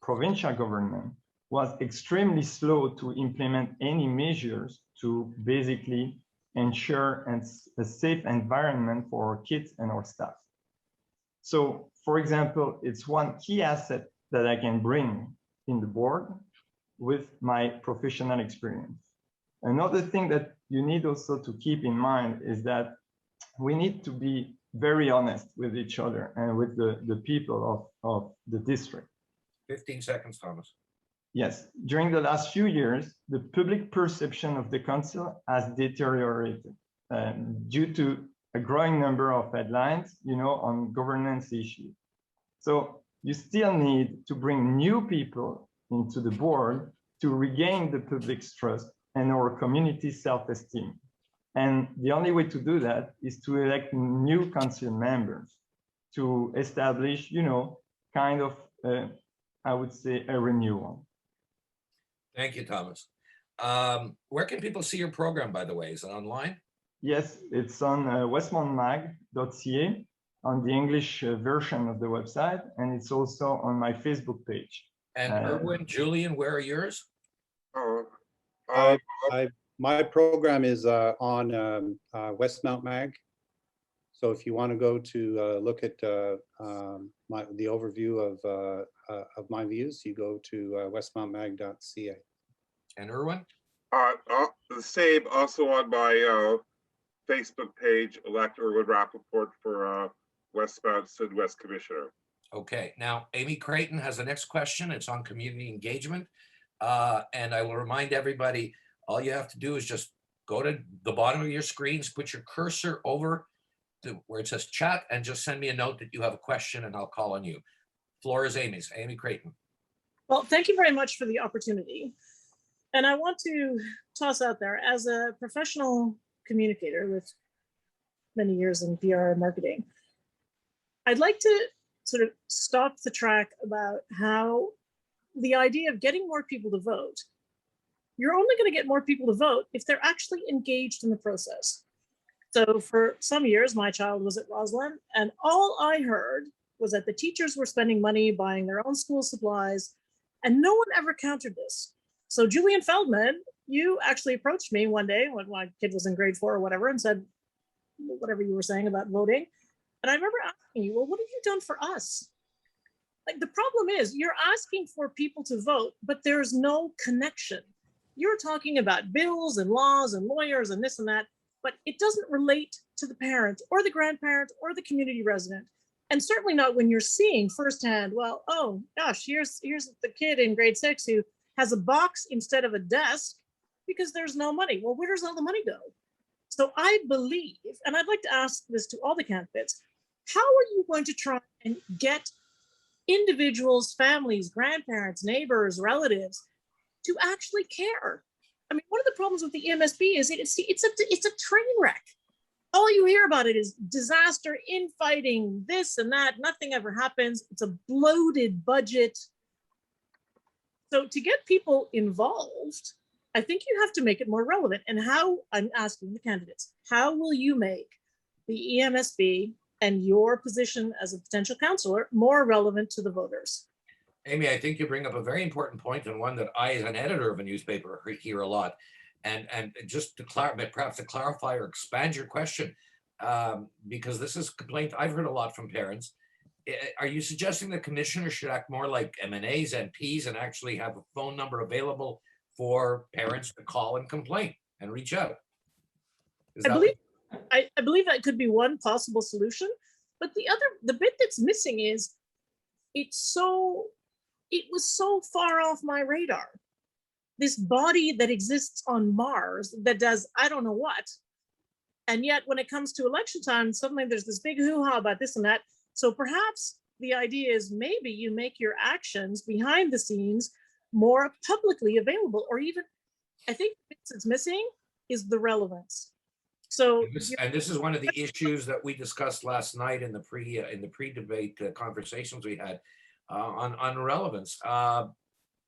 provincial government was extremely slow to implement any measures to basically ensure a safe environment for our kids and our staff. So, for example, it's one key asset that I can bring in the board with my professional experience. Another thing that you need also to keep in mind is that we need to be very honest with each other and with the people of the district.
15 seconds, Thomas.
Yes, during the last few years, the public perception of the council has deteriorated due to a growing number of headlines, on governance issues. So you still need to bring new people into the board to regain the public's trust and our community's self-esteem. And the only way to do that is to elect new council members to establish, kind of, I would say, a renewal.
Thank you, Thomas. Where can people see your program, by the way? Is it online?
Yes, it's on westmountmag.ca on the English version of the website, and it's also on my Facebook page.
And Erwin, Julien, where are yours?
My program is on Westmount Mag. So if you want to go to look at the overview of my views, you go to westmountmag.ca.
And Erwin?
The same, also on my Facebook page, elect Erwin Rapaport for Westmount West Commissioner.
Okay, now Amy Creighton has the next question. It's on community engagement. And I will remind everybody, all you have to do is just go to the bottom of your screens, put your cursor over to where it says chat, and just send me a note that you have a question and I'll call on you. Floor is Amy's. Amy Creighton.
Well, thank you very much for the opportunity. And I want to toss out there, as a professional communicator with many years in PR and marketing, I'd like to sort of stop the track about how the idea of getting more people to vote, you're only going to get more people to vote if they're actually engaged in the process. So for some years, my child was at Roland, and all I heard was that the teachers were spending money buying their own school supplies, and no one ever countered this. So Julien Feldman, you actually approached me one day when my kid was in grade 4 or whatever and said, whatever you were saying about voting. And I remember asking you, well, what have you done for us? Like, the problem is you're asking for people to vote, but there's no connection. You're talking about bills and laws and lawyers and this and that, but it doesn't relate to the parent or the grandparent or the community resident. And certainly not when you're seeing firsthand, well, oh gosh, here's the kid in grade 6 who has a box instead of a desk because there's no money. Well, where does all the money go? So I believe, and I'd like to ask this to all the candidates, how are you going to try and get individuals, families, grandparents, neighbors, relatives to actually care? I mean, one of the problems with the EMSB is it's a train wreck. All you hear about it is disaster, infighting, this and that. Nothing ever happens. It's a bloated budget. So to get people involved, I think you have to make it more relevant. And how, I'm asking the candidates, how will you make the EMSB and your position as a potential counselor more relevant to the voters?
Amy, I think you bring up a very important point, and one that I, as an editor of a newspaper, hear a lot. And just to perhaps to clarify or expand your question, because this is a complaint I've heard a lot from parents. Are you suggesting the commissioner should act more like MNAs, MPs, and actually have a phone number available for parents to call and complain and reach out?
I believe that could be one possible solution. But the bit that's missing is it was so far off my radar. this body that exists on Mars that does I don't know what. And yet when it comes to election time, suddenly there's this big hoo-ha about this and that. So perhaps the idea is maybe you make your actions behind the scenes more publicly available, or even, I think it's missing is the relevance. So
And this is one of the issues that we discussed last night in the pre-debate conversations we had on relevance.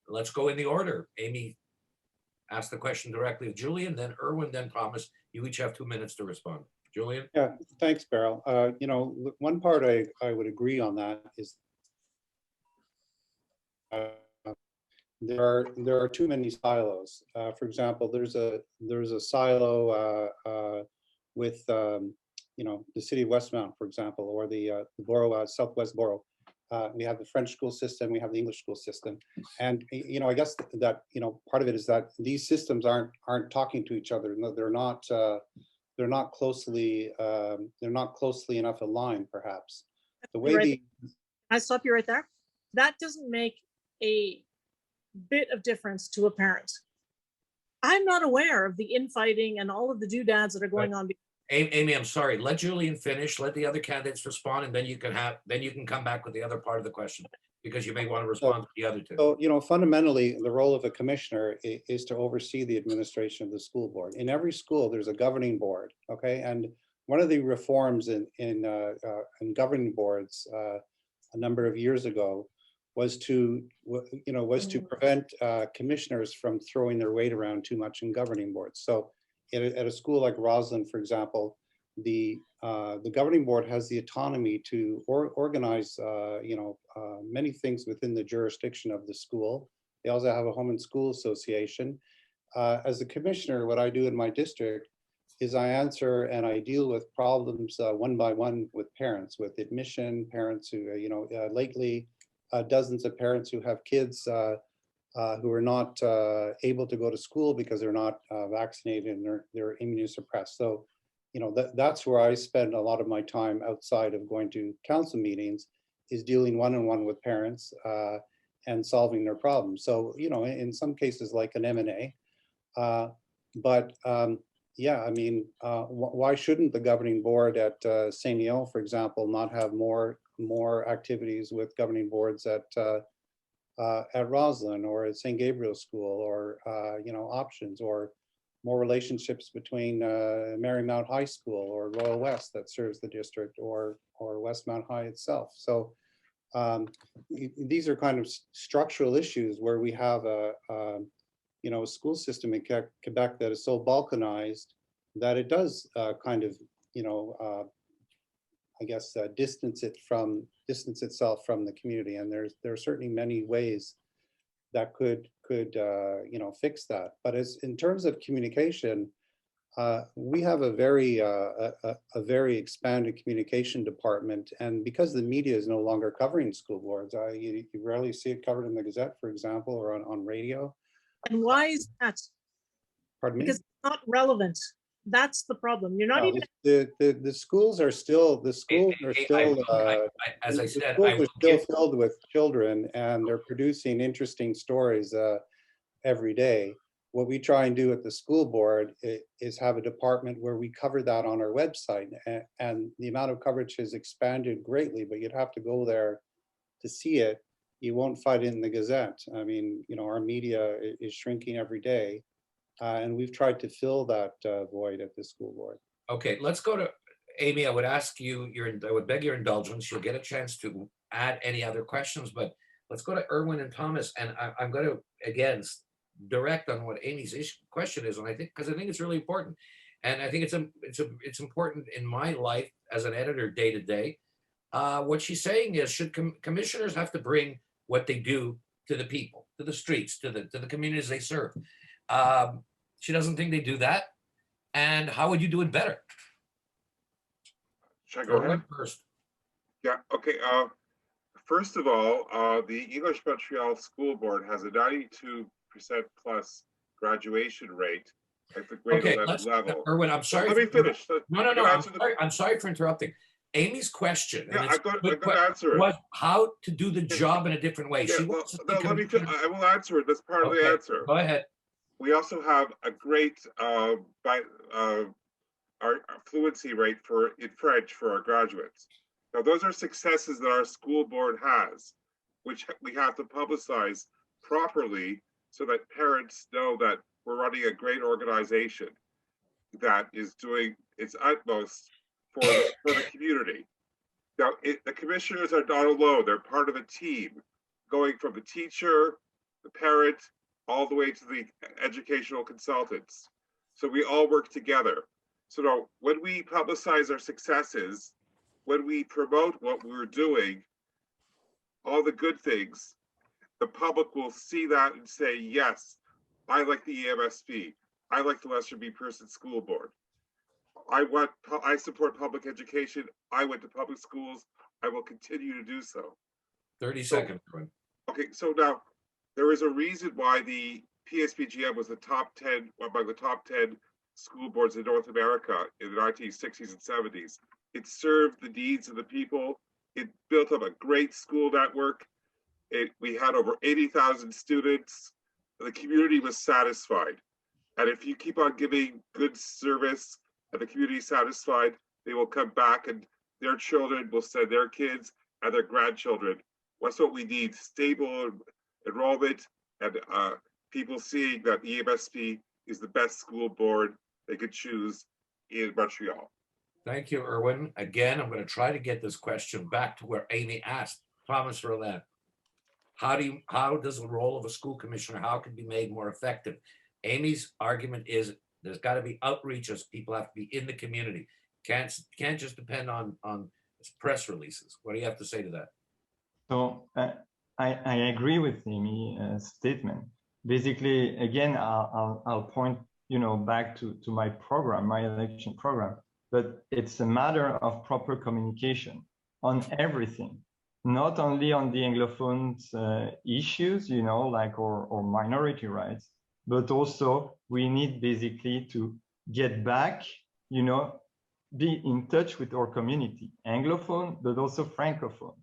Let's go in the order. Amy asked the question directly of Julien, then Erwin, then Thomas. You each have 2 minutes to respond. Julien?
Yeah, thanks, Beryl. You know, one part I would agree on that is there are too many silos. For example, there's a silo with you know, the city of Westmount, for example, or the borough, Southwest Borough. We have the French school system, we have the English school system, and you know, I guess that you know, part of it is that these systems aren't talking to each other. No, they're not closely enough aligned, perhaps. The way
right. I stop you right there. That doesn't make a bit of difference to a parent. I'm not aware of the infighting and all of the doodads that are going on.
Amy, I'm sorry. Let Julien finish. Let the other candidates respond, and then you can come back with the other part of the question, because you may want to respond to the other two.
So, you know, fundamentally, the role of a commissioner is to oversee the administration of the school board. In every school, there's a governing board. Okay, and one of the reforms in governing boards a number of years ago was to prevent commissioners from throwing their weight around too much in governing boards. So at a school like Roland, for example, the governing board has the autonomy to organize many things within the jurisdiction of the school. They also have a home and school association. As a commissioner, what I do in my district is I answer and I deal with problems one by one with parents, with admission, parents who, lately, dozens of parents who have kids who are not able to go to school because they're not vaccinated and they're immunosuppressed. So, you know, that's where I spend a lot of my time outside of going to council meetings, is dealing one-on-one with parents and solving their problems. So, you know, in some cases like an M&A, yeah, I mean, why shouldn't the governing board at St. Neil, for example, not have more activities with governing boards at Roslyn or at St. Gabriel's School, or options, or more relationships between Marymount High School or Royal West that serves the district, or Westmount High itself. So these are kind of structural issues where we have a school system in Quebec that is so balkanized that it does distance itself from the community. And there are certainly many ways that could fix that. But as in terms of communication, we have a very expanded communication department, and because the media is no longer covering school boards, you rarely see it covered in the Gazette, for example, or on radio.
And why is that?
Pardon me?
Because it's not relevant. That's the problem. You're not even.
The schools are still
as I said,
filled with children, and they're producing interesting stories every day. What we try and do at the school board is have a department where we cover that on our website, and the amount of coverage has expanded greatly, but you'd have to go there to see it. You won't find it in the Gazette. I mean, our media is shrinking every day, and we've tried to fill that void at the school board.
Okay, let's go to Amy. I would ask you, I would beg your indulgence. You'll get a chance to add any other questions, but let's go to Erwin and Thomas. And I'm going to, again, direct on what Amy's question is, and I think it's really important, and I think it's important in my life as an editor day to day. What she's saying is, should commissioners have to bring what they do to the people, to the streets, to the communities they serve? She doesn't think they do that. And how would you do it better?
Should I go ahead
first?
Yeah. Okay. First of all, the English Montreal School Board has a 92% plus graduation rate at the grade 11 level.
Erwin, I'm sorry.
Let me finish.
No. I'm sorry for interrupting. Amy's question,
yeah, I'm going to answer it,
was how to do the job in a different way.
Yeah,
She wants to
I will answer it. That's part of the answer.
Go ahead.
we also have a great our fluency rate in French for our graduates. Now, those are successes that our school board has, which we have to publicize properly so that parents know that we're running a great organization that is doing its utmost for the community. Now, the commissioners are not alone. They're part of a team going from the teacher, the parent, all the way to the educational consultants. So we all work together. So now, when we publicize our successes, when we promote what we're doing, all the good things, the public will see that and say, yes, I like the EMSB. I like the Lester B. Pearson School Board. I support public education. I went to public schools. I will continue to do so.
30 seconds.
Okay, so now there is a reason why the PSPGM was the top 10, among the top 10 school boards in North America in the 1960s and 70s. It served the needs of the people. It built up a great school network. We had over 80,000 students. The community was satisfied. And if you keep on giving good service and the community is satisfied, they will come back and their children will send their kids and their grandchildren. That's what we need, stable enrollment and people seeing that the EMSB is the best school board they could choose in Montreal.
Thank you, Erwin. Again, I'm going to try to get this question back to where Amy asked. Thomas Rolain, how does the role of a school commissioner, how can it be made more effective? Amy's argument is there's got to be outreach as people have to be in the community. Can't just depend on press releases. What do you have to say to that?
So I agree with Amy's statement. Basically, again, I'll point back to my program, my election program, but it's a matter of proper communication on everything, not only on the Anglophones issues, like or minority rights, but also we need basically to get back, be in touch with our community, Anglophone, but also Francophone.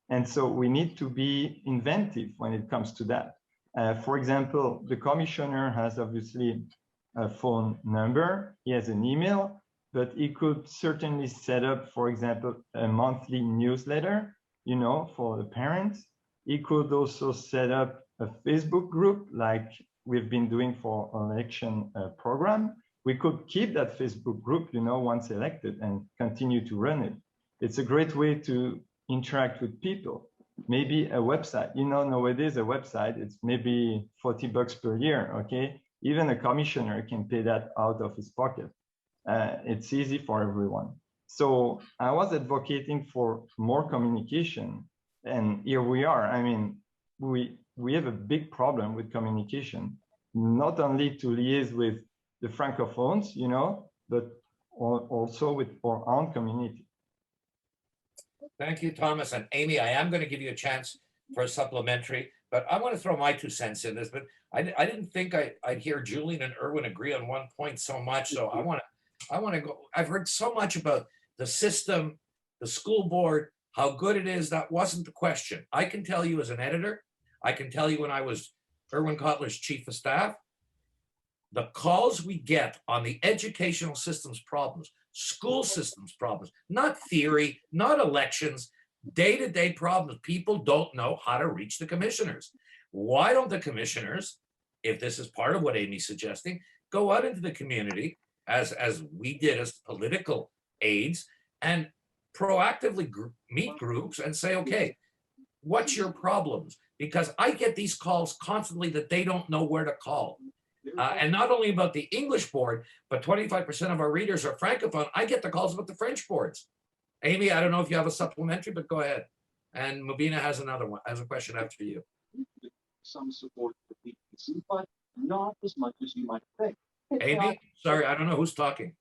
And so we need to be inventive when it comes to that. For example, the commissioner has obviously a phone number, he has an email, but he could certainly set up, for example, a monthly newsletter, for the parents. He could also set up a Facebook group like we've been doing for election program. We could keep that Facebook group, once elected and continue to run it. It's a great way to interact with people. Maybe a website, nowadays a website, it's maybe $40 per year, okay? Even a commissioner can pay that out of his pocket. It's easy for everyone. So I was advocating for more communication, and here we are. I mean, we have a big problem with communication, not only to liaise with the Francophones, but also with our own community.
Thank you, Thomas. And Amy, I am going to give you a chance for a supplementary, but I want to throw my 2 cents in this, but I didn't think I'd hear Julien and Erwin agree on one point so much. So I want to go. I've heard so much about the system, the school board, how good it is. That wasn't the question. I can tell you as an editor, I can tell you when I was Erwin Kotler's chief of staff, the calls we get on the educational systems problems, school systems problems, not theory, not elections, day-to-day problems. People don't know how to reach the commissioners. Why don't the commissioners, if this is part of what Amy's suggesting, go out into the community as we did as political aides and proactively meet groups and say, okay, what's your problems? Because I get these calls constantly that they don't know where to call. And not only about the English board, but 25% of our readers are Francophone. I get the calls about the French boards. Amy, I don't know if you have a supplementary, but go ahead. And Mubina has another one, has a question after you.
Some support for PPC, but not as much as you might think.
Amy, sorry, I don't know who's talking.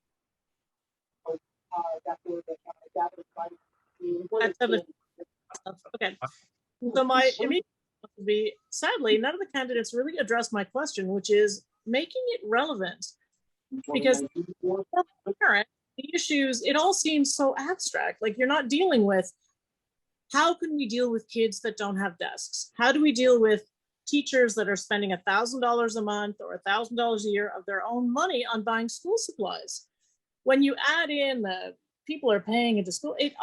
Okay. So my immediate response would be, sadly, none of the candidates really addressed my question, which is making it relevant. Because for parents, the issues, it all seems so abstract. Like you're not dealing with how can we deal with kids that don't have desks? How do we deal with teachers that are spending $1,000 a month or $1,000 a year of their own money on buying school supplies. When you add in the people are paying into school, it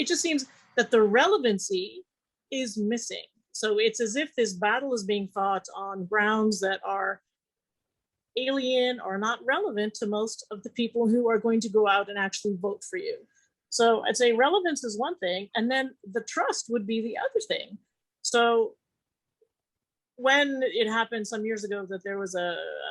just seems that the relevancy is missing. So it's as if this battle is being fought on grounds that are alien or not relevant to most of the people who are going to go out and actually vote for you. So I'd say relevance is one thing, and then the trust would be the other thing. So when it happened some years ago that there was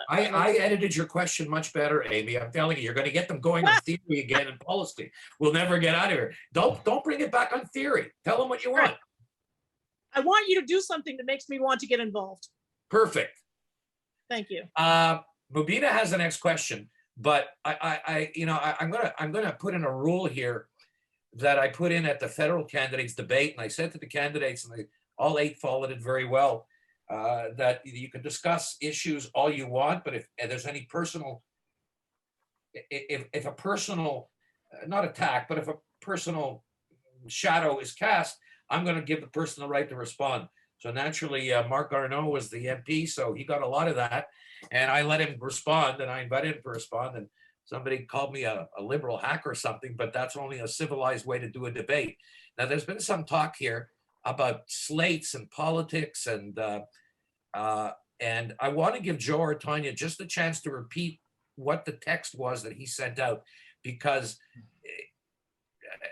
I edited your question much better, Amy. I'm telling you, you're going to get them going on theory again and policy. We'll never get out of here. Don't bring it back on theory. Tell them what you want.
I want you to do something that makes me want to get involved.
Perfect.
Thank you.
Mubina has the next question, but I'm gonna put in a rule here that I put in at the federal candidates debate, and I said to the candidates, and all 8 followed it very well, that you can discuss issues all you want, but if there's any personal, if a personal, not attack, but if a personal shadow is cast, I'm going to give the person the right to respond. So naturally, Mark Garneau was the MP, so he got a lot of that. And I let him respond, and I invited him to respond. And somebody called me a liberal hack or something, but that's only a civilized way to do a debate. Now, there's been some talk here about slates and politics, and I want to give Joe or Tanya just a chance to repeat what the text was that he sent out, because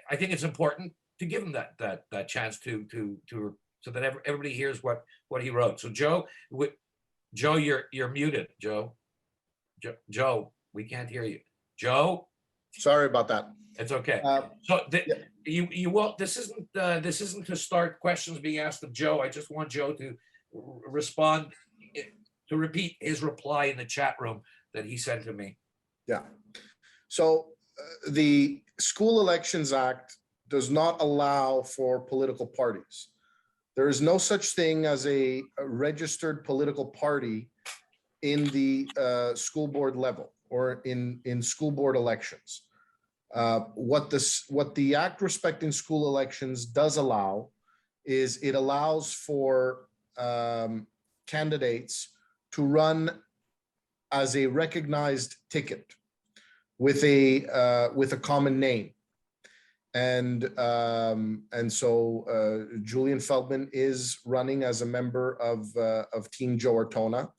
I think it's important to give him that chance to so that everybody hears what he wrote. So Joe, you're muted. Joe, we can't hear you. Joe,
Sorry about that.
it's okay. So you won't. This isn't to start questions being asked of Joe. I just want Joe to respond, to repeat his reply in the chat room that he sent to me.
Yeah. So the School Elections Act does not allow for political parties. There is no such thing as a registered political party in the school board level or in school board elections. What the Act respecting school elections does allow is it allows for candidates to run as a recognized ticket with a common name. And so Julien Feldman is running as a member of Team Joe Ortona.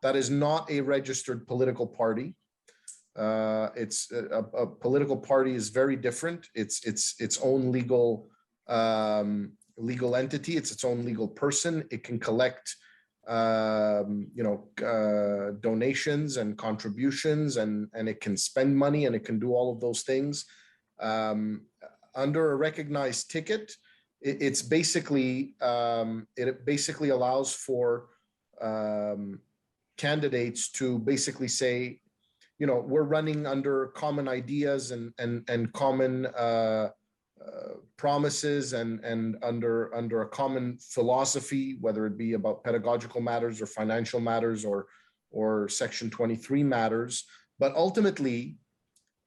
That is not a registered political party. It's a political party is very different. It's its own legal entity. It's its own legal person. It can collect donations and contributions, and it can spend money, and it can do all of those things. Under a recognized ticket, it basically allows for candidates to basically say, we're running under common ideas and common promises and under a common philosophy, whether it be about pedagogical matters or financial matters or Section 23 matters. But ultimately,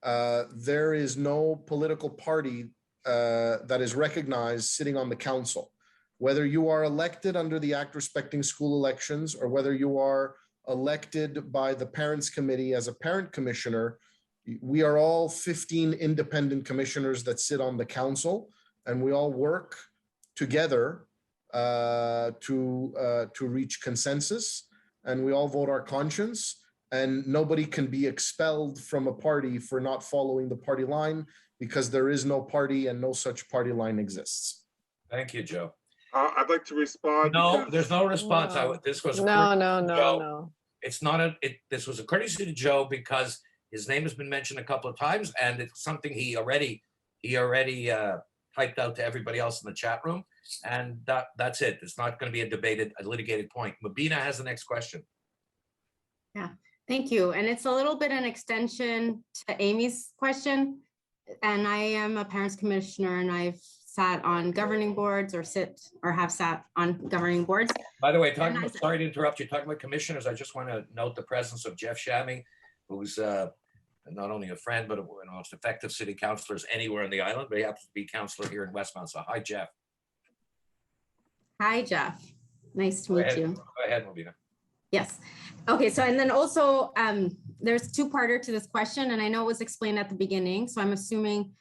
there is no political party that is recognized sitting on the council. Whether you are elected under the Act respecting school elections or whether you are elected by the Parents Committee as a parent commissioner, we are all 15 independent commissioners that sit on the council, and we all work together to reach consensus, and we all vote our conscience. And nobody can be expelled from a party for not following the party line, because there is no party and no such party line exists.
Thank you, Joe.
I'd like to respond.
No, there's no response. This was
No.
It's not this was a courtesy to Joe because his name has been mentioned a couple of times, and it's something he already typed out to everybody else in the chat room, and that's it. It's not going to be a litigated point. Mubina has the next question.
Yeah, thank you. And it's a little bit an extension to Amy's question. And I am a parents commissioner, and I've sat on governing boards or have sat on governing boards.
By the way, sorry to interrupt you, talking about commissioners, I just want to note the presence of Jeff Shammy, who's not only a friend, but one of the most effective city councilors anywhere on the island, but he happens to be councilor here in Westmount. So hi, Jeff.
Hi, Jeff. Nice to
Go
meet
ahead,
you.
go ahead, Mobina.
Yes. Okay, so and then also there's two-parter to this question, and I know it was explained at the beginning, so I'm assuming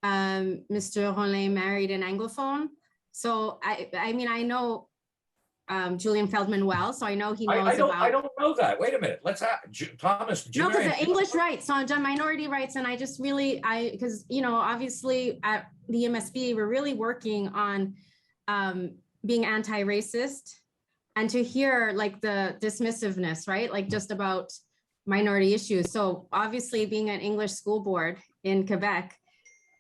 Mr. Rolain married an Anglophone. So I mean, I know Julien Feldman well, so I know he knows
I
about.
don't know that. Wait a minute. Let's ask Thomas. Did you
No,
marry
because
an
the English rights, so I've done minority rights, and I just really, because, you know, obviously at the MSB, we're really working on being anti-racist, and to hear like the dismissiveness, right? Like just about minority issues. So obviously being an English school board in Quebec,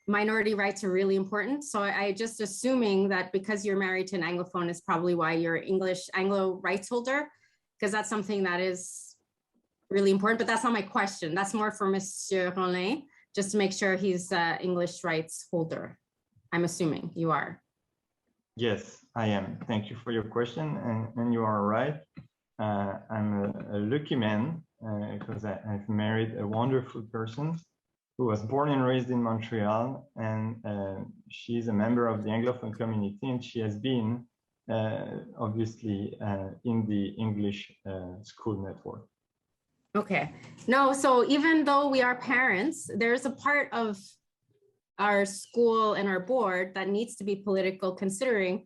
minority rights are really important. So I just assuming that because you're married to an Anglophone is probably why you're Anglo rights holder, because that's something that is really important, but that's not my question. That's more for Monsieur Rolain, just to make sure he's English rights holder. I'm assuming you are.
Yes, I am. Thank you for your question, and you are right. I'm a lucky man because I've married a wonderful person who was born and raised in Montreal, and she's a member of the Anglophone community, and she has been obviously in the English school network.
Okay. No, so even though we are parents, there's a part of our school and our board that needs to be political, considering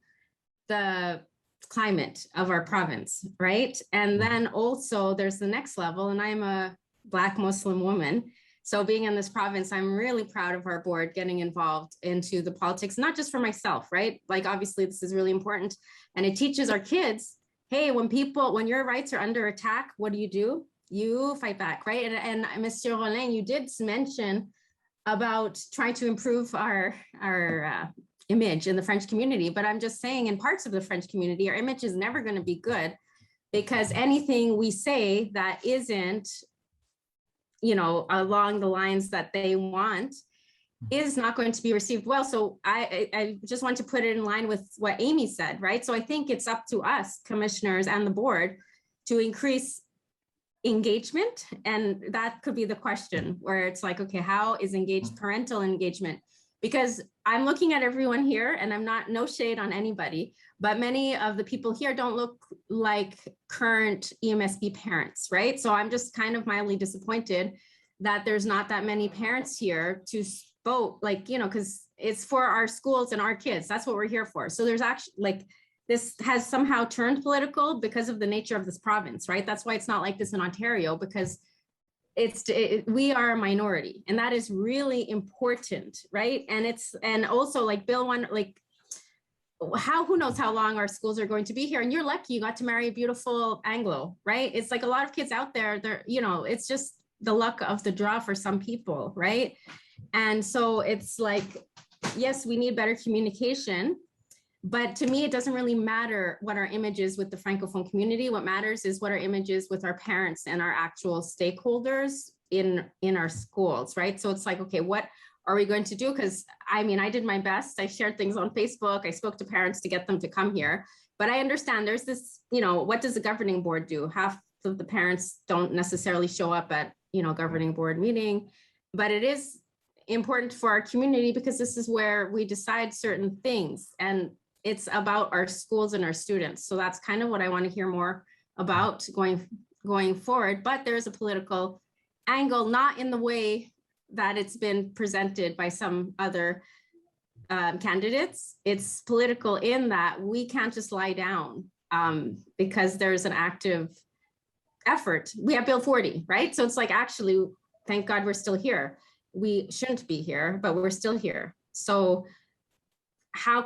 the climate of our province, right? And then also there's the next level, and I'm a Black Muslim woman. So being in this province, I'm really proud of our board getting involved into the politics, not just for myself, right? Like obviously this is really important. And it teaches our kids, hey, when your rights are under attack, what do? You fight back, right? And Mr. Rolain, you did mention about trying to improve our image in the French community, but I'm just saying in parts of the French community, our image is never going to be good, because anything we say that isn't, you know, along the lines that they want is not going to be received well. So I just want to put it in line with what Amy said, right? So I think it's up to us, commissioners and the board, to increase engagement. And that could be the question, where it's like, okay, how is parental engagement? Because I'm looking at everyone here, and I'm no shade on anybody, but many of the people here don't look like current EMSB parents, right? So I'm just kind of mildly disappointed that there's not that many parents here to vote, like, you know, because it's for our schools and our kids. That's what we're here for. So there's actually, like, this has somehow turned political because of the nature of this province, right? That's why it's not like this in Ontario, because we are a minority, and that is really important, right? And also like Bill who knows how long our schools are going to be here, and you're lucky you got to marry a beautiful Anglo, right? It's like a lot of kids out there, they're, you know, it's just the luck of the draw for some people, right? And so it's like, yes, we need better communication, but to me, it doesn't really matter what our image is with the Francophone community. What matters is what our image is with our parents and our actual stakeholders in our schools, right? So it's like, okay, what are we going to do? Because I mean, I did my best. I shared things on Facebook. I spoke to parents to get them to come here. But I understand there's this, you know, what does the governing board do? Half of the parents don't necessarily show up at, you know, governing board meeting, but it is important for our community because this is where we decide certain things, and it's about our schools and our students. So that's kind of what I want to hear more about going forward. But there's a political angle, not in the way that it's been presented by some other candidates. It's political in that we can't just lie down because there's an active effort. We have Bill 40, right? So it's like, actually, thank God we're still here. We shouldn't be here, but we're still here. So how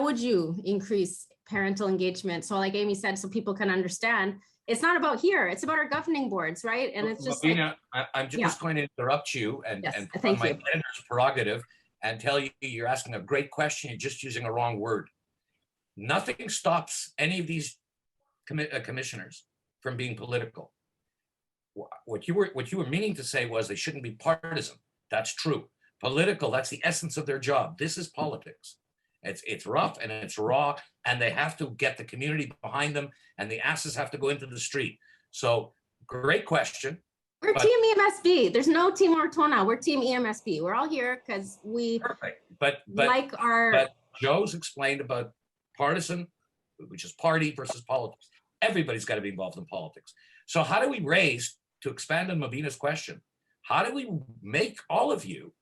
would you increase parental engagement? So like Amy said, so people can understand, it's not about here, it's about our governing boards, right? And it's just
Mobina, I'm just going to interrupt you and put on my editor's prerogative and tell you you're asking a great question, you're just using a wrong word. Nothing stops any of these commissioners from being political. What you were meaning to say was they shouldn't be partisan. That's true. Political, that's the essence of their job. This is politics. It's rough and it's raw, and they have to get the community behind them, and the asses have to go into the street. So great question.
We're team EMSB. There's no team Ortona. We're team EMSB. We're all here because we
perfect. But
like our.
But Joe's explained about partisan which is party versus politics. Everybody's got to be involved in politics. So how do we raise, to expand on Mabina's question, how do we make all of you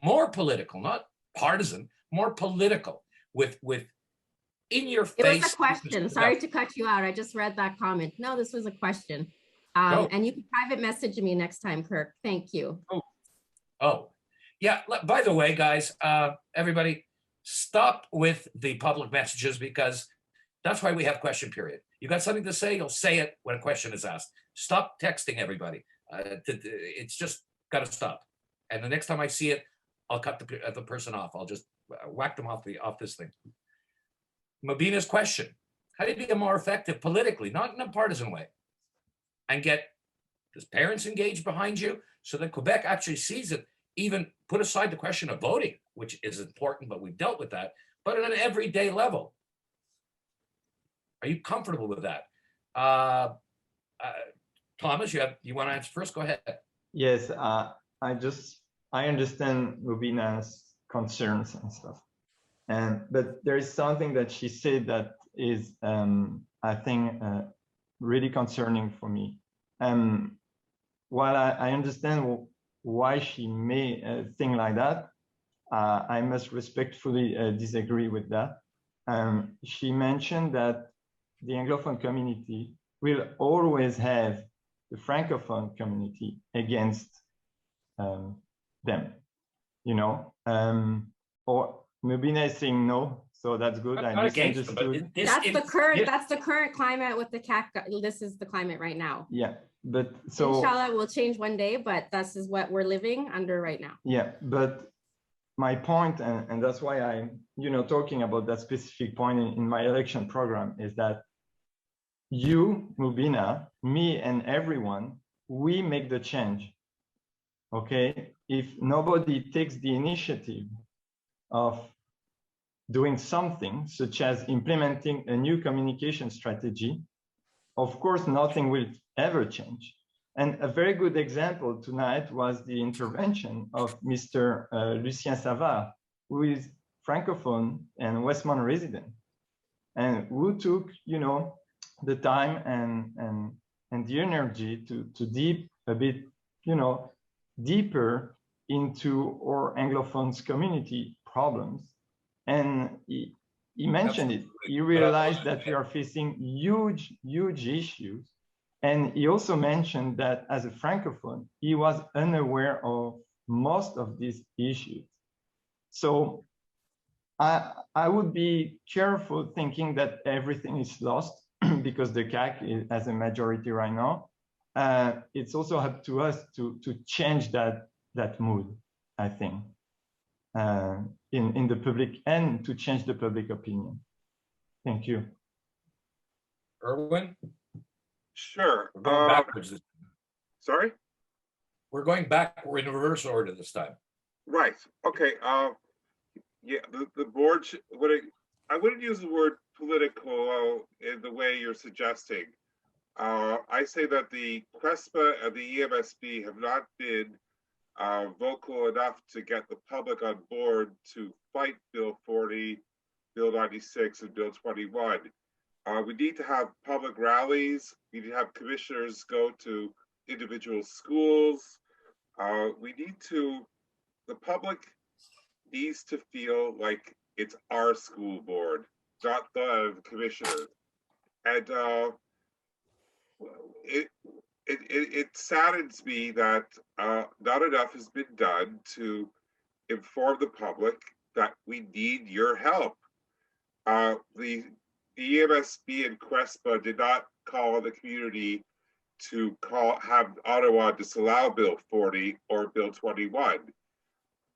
more political, not partisan, more political, with in your
It
face?
was a question. Sorry to cut you out. I just read that comment. No, this was a question. And you can private message me next time, Kirk. Thank you.
Oh, yeah. By the way, guys, everybody, stop with the public messages, because that's why we have question period. You got something to say, you'll say it when a question is asked. Stop texting everybody. It's just got to stop. And the next time I see it, I'll cut the person off. I'll just whack them off this thing. Mabina's question: how do you become more effective politically, not in a partisan way, and get the parents engaged behind you so that Quebec actually sees it? Even put aside the question of voting, which is important, but we've dealt with that, but at an everyday level. Are you comfortable with that? Thomas, you want to answer first? Go ahead.
Yes, I understand Rubina's concerns and stuff, but there is something that she said that is, I think, really concerning for me. While I understand why she may think like that, I must respectfully disagree with that. She mentioned that the Anglophone community will always have the Francophone community against them, you know, or Mubina is saying no, so that's good. I misunderstood.
That's the current climate with the CAC. This is the climate right now.
Yeah, but so
inshallah will change one day, but this is what we're living under right now.
Yeah, but my point, and that's why I'm, talking about that specific point in my election program, is that you, Mubina, me, and everyone, we make the change. Okay, if nobody takes the initiative of doing something, such as implementing a new communication strategy, of course, nothing will ever change. And a very good example tonight was the intervention of Mr. Lucien Savard, who is Francophone and Westmount resident, and who took, the time and the energy to deep a bit, deeper into our Anglophones community problems. And he mentioned it. He realized that we are facing huge, huge issues. And he also mentioned that as a Francophone, he was unaware of most of these issues. So I would be careful thinking that everything is lost because the CAC has a majority right now. It's also up to us to change that mood, I think, in the public, and to change the public opinion. Thank you.
Erwin?
Sure.
We're going backwards.
Sorry?
We're going back. We're in reverse order this time.
Right. Okay. Yeah, the board, I wouldn't use the word political in the way you're suggesting. I say that the CRESPA and the EMSB have not been vocal enough to get the public on board to fight Bill 40, Bill 96, and Bill 21. We need to have public rallies. We need to have commissioners go to individual schools. The public needs to feel like it's our school board, not the commissioners. And it saddens me that not enough has been done to inform the public that we need your help. The EMSB and CRESPA did not call on the community to have Ottawa disallow Bill 40 or Bill 21.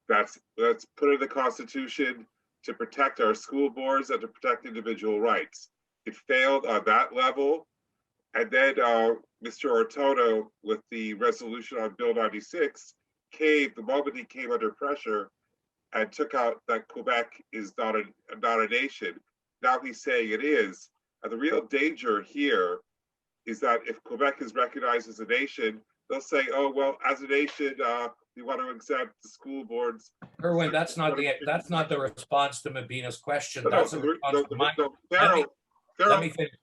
That's put in the Constitution to protect our school boards and to protect individual rights. It failed on that level. And then Mr. Ortona, with the resolution on Bill 96, caved the moment he came under pressure and took out that Quebec is not a nation. Now he's saying it is. And the real danger here is that if Quebec is recognized as a nation, they'll say, oh, well, as a nation, we want to accept the school boards.
Erwin, that's not the response to Mabina's question. That's a response to my. let me finish.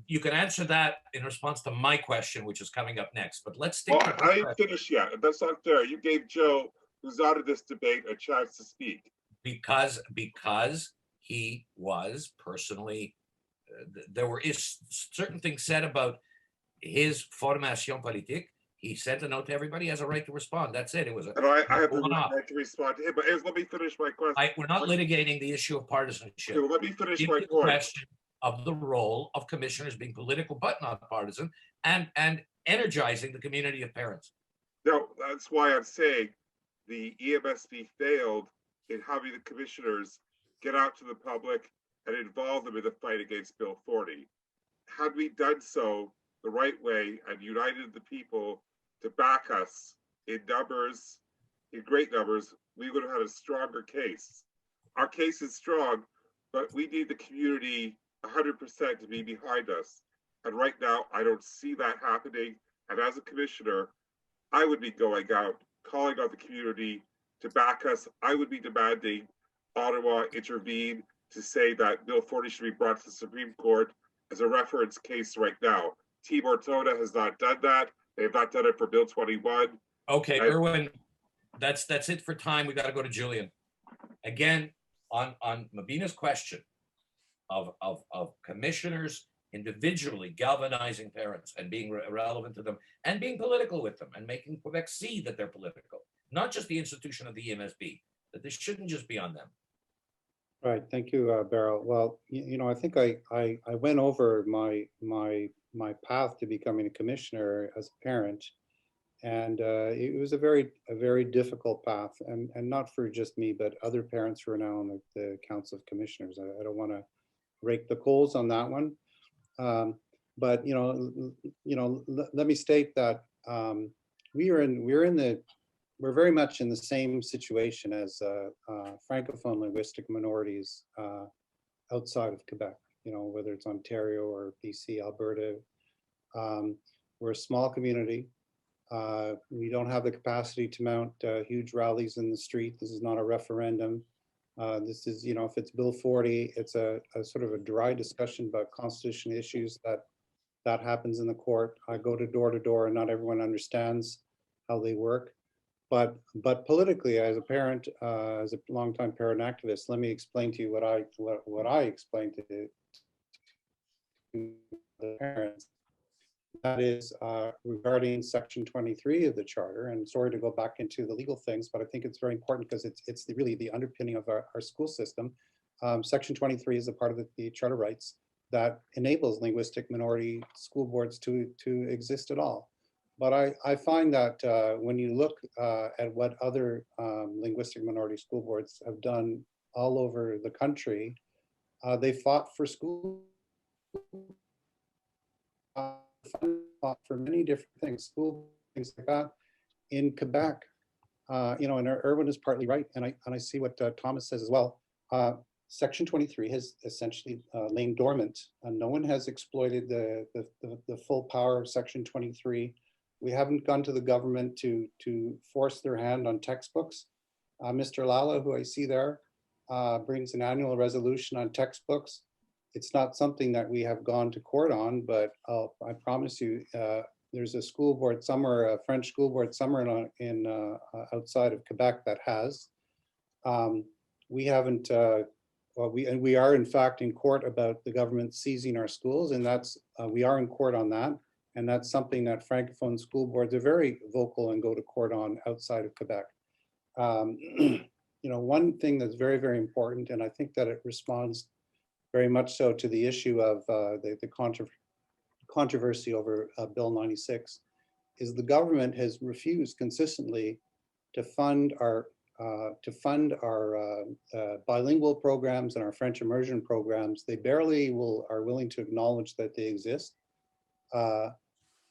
You can answer that in response to my question, which is coming up next, but let's stick
Well,
to
I ain't finished yet. That's not fair. You gave Joe, who's out of this debate, a chance to speak.
because he was personally, there were certain things said about his formation politique. He sent a note to everybody, he has a right to respond. That's it. It was a
And I have the
one-off.
right to respond to him, but let me finish my question.
We're not litigating the issue of partisanship.
Okay, well, let me finish
It's
my
the
point.
question of the role of commissioners being political but not partisan, and energizing the community of parents.
No, that's why I'm saying the EMSB failed in having the commissioners get out to the public and involve them in the fight against Bill 40. Had we done so the right way and united the people to back us in numbers, in great numbers, we would have had a stronger case. Our case is strong, but we need the community 100% to be behind us. And right now, I don't see that happening. And as a commissioner, I would be going out, calling on the community to back us. I would be demanding Ottawa intervene to say that Bill 40 should be brought to the Supreme Court as a reference case right now. Team Ortona has not done that. They have not done it for Bill 21.
Okay, Erwin, that's it for time. We got to go to Julien. Again, on Mabina's question of commissioners individually galvanizing parents and being relevant to them and being political with them and making Quebec see that they're political, not just the institution of the EMSB, that this shouldn't just be on them.
Right. Thank you, Beryl. Well, I think I went over my path to becoming a commissioner as a parent, and it was a very difficult path, and not for just me, but other parents who are now on the Council of Commissioners. I don't want to rake the coals on that one, but let me state that we're very much in the same situation as Francophone linguistic minorities outside of Quebec, whether it's Ontario or BC, Alberta. We're a small community. We don't have the capacity to mount huge rallies in the street. This is not a referendum. This is, if it's Bill 40, it's a sort of a dry discussion about constitutional issues that happens in the court. I go to door and not everyone understands how they work. But politically, as a parent, as a longtime parent activist, let me explain to you what I explain to the parents. That is regarding Section 23 of the Charter. And sorry to go back into the legal things, but I think it's very important because it's really the underpinning of our school system. Section 23 is a part of the Charter rights that enables linguistic minority school boards to exist at all. But I find that when you look at what other linguistic minority school boards have done all over the country, they fought for school, fought for many different things, school things like that. In Quebec, and Erwin is partly right, and I see what Thomas says as well. Section 23 has essentially lain dormant, and no one has exploited the full power of Section 23. We haven't gone to the government to force their hand on textbooks. Mr. Lala, who I see there, brings an annual resolution on textbooks. It's not something that we have gone to court on, but I promise you, there's a school board somewhere, a French school board somewhere in outside of Quebec that has. We haven't. We are in fact in court about the government seizing our schools, and we are in court on that. And that's something that Francophone school boards are very vocal and go to court on outside of Quebec. One thing that's very, very important, and I think that it responds very much so to the issue of the controversy over Bill 96, is the government has refused consistently to fund our bilingual programs and our French immersion programs. They barely are willing to acknowledge that they exist.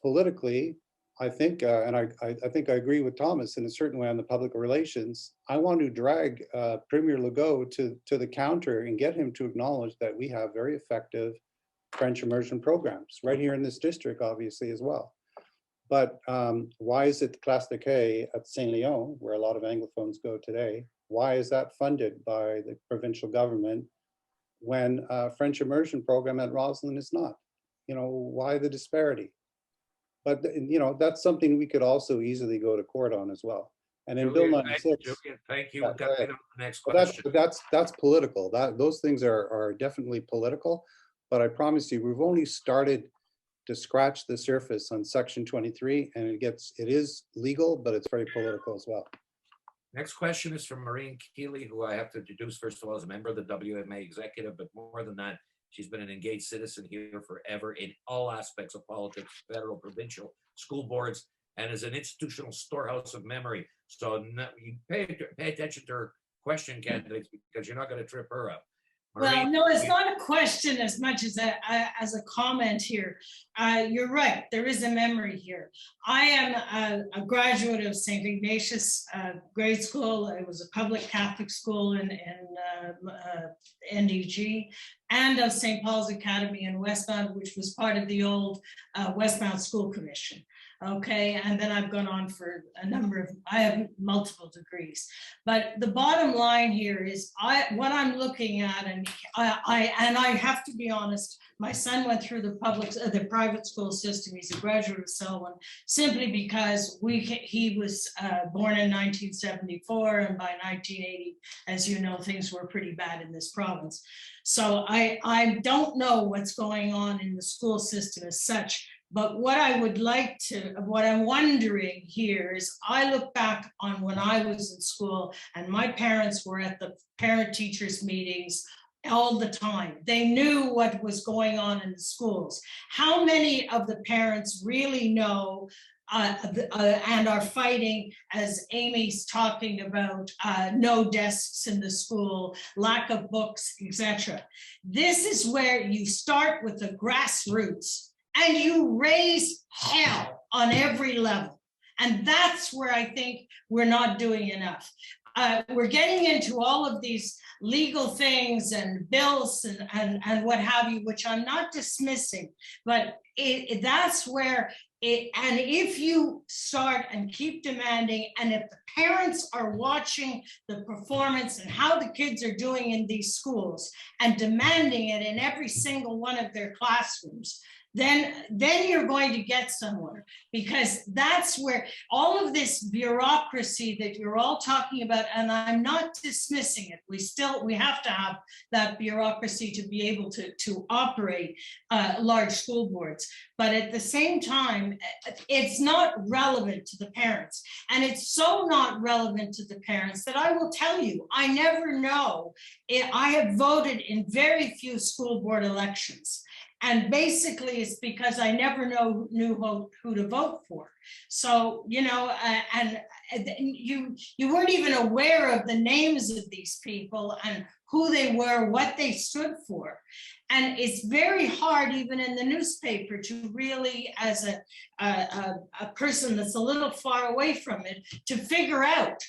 Politically, I think, and I think I agree with Thomas in a certain way on the public relations. I want to drag Premier Legault to the counter and get him to acknowledge that we have very effective French immersion programs right here in this district, obviously as well. But why is it Classe de Quai at Saint-Léon, where a lot of Anglophones go today? Why is that funded by the provincial government when a French immersion program at Roslyn is not? You know, why the disparity? But, you know, that's something we could also easily go to court on as well. And in Bill
Julian,
96.
Julian, thank you.
Yeah,
We've
go
got
ahead.
to the next
But
question.
that's political. Those things are definitely political. But I promise you, we've only started to scratch the surface on Section 23, and it is legal, but it's very political as well.
Next question is from Maureen Keeley, who I have to introduce first of all as a member of the WMA executive, but more than that, she's been an engaged citizen here forever in all aspects of politics, federal, provincial, school boards, and is an institutional storehouse of memory. So you pay attention to her question, candidates, because you're not going to trip her up.
Well,
Maureen,
no, it's not a question as much as a comment here. You're right, there is a memory here. I am a graduate of St. Ignatius grade school. It was a public Catholic school in NDG, and of St. Paul's Academy in Westmount, which was part of the old Westmount School Commission. Okay, and then I've gone on for I have multiple degrees. But the bottom line here is what I'm looking at, and I have to be honest, my son went through the private school system. He's a graduate of Selwyn, simply because he was born in 1974, and by 1980, as you know, things were pretty bad in this province. So I don't know what's going on in the school system as such. But what I'm wondering here is, I look back on when I was in school and my parents were at the parent-teachers meetings all the time. They knew what was going on in the schools. How many of the parents really know and are fighting, as Amy's talking about, no desks in the school, lack of books, etc. This is where you start with the grassroots and you raise hell on every level. And that's where I think we're not doing enough. We're getting into all of these legal things and bills and what have you, which I'm not dismissing, but that's where and if you start and keep demanding, and if the parents are watching the performance and how the kids are doing in these schools and demanding it in every single one of their classrooms, then you're going to get somewhere, because that's where all of this bureaucracy that you're all talking about, and I'm not dismissing it. We have to have that bureaucracy to be able to operate large school boards. But at the same time, it's not relevant to the parents. And it's so not relevant to the parents that I will tell you, I never know. I have voted in very few school board elections. And basically it's because I never knew who to vote for. So, you know, and you weren't even aware of the names of these people and who they were, what they stood for. And it's very hard, even in the newspaper, to really, as a person that's a little far away from it, to figure out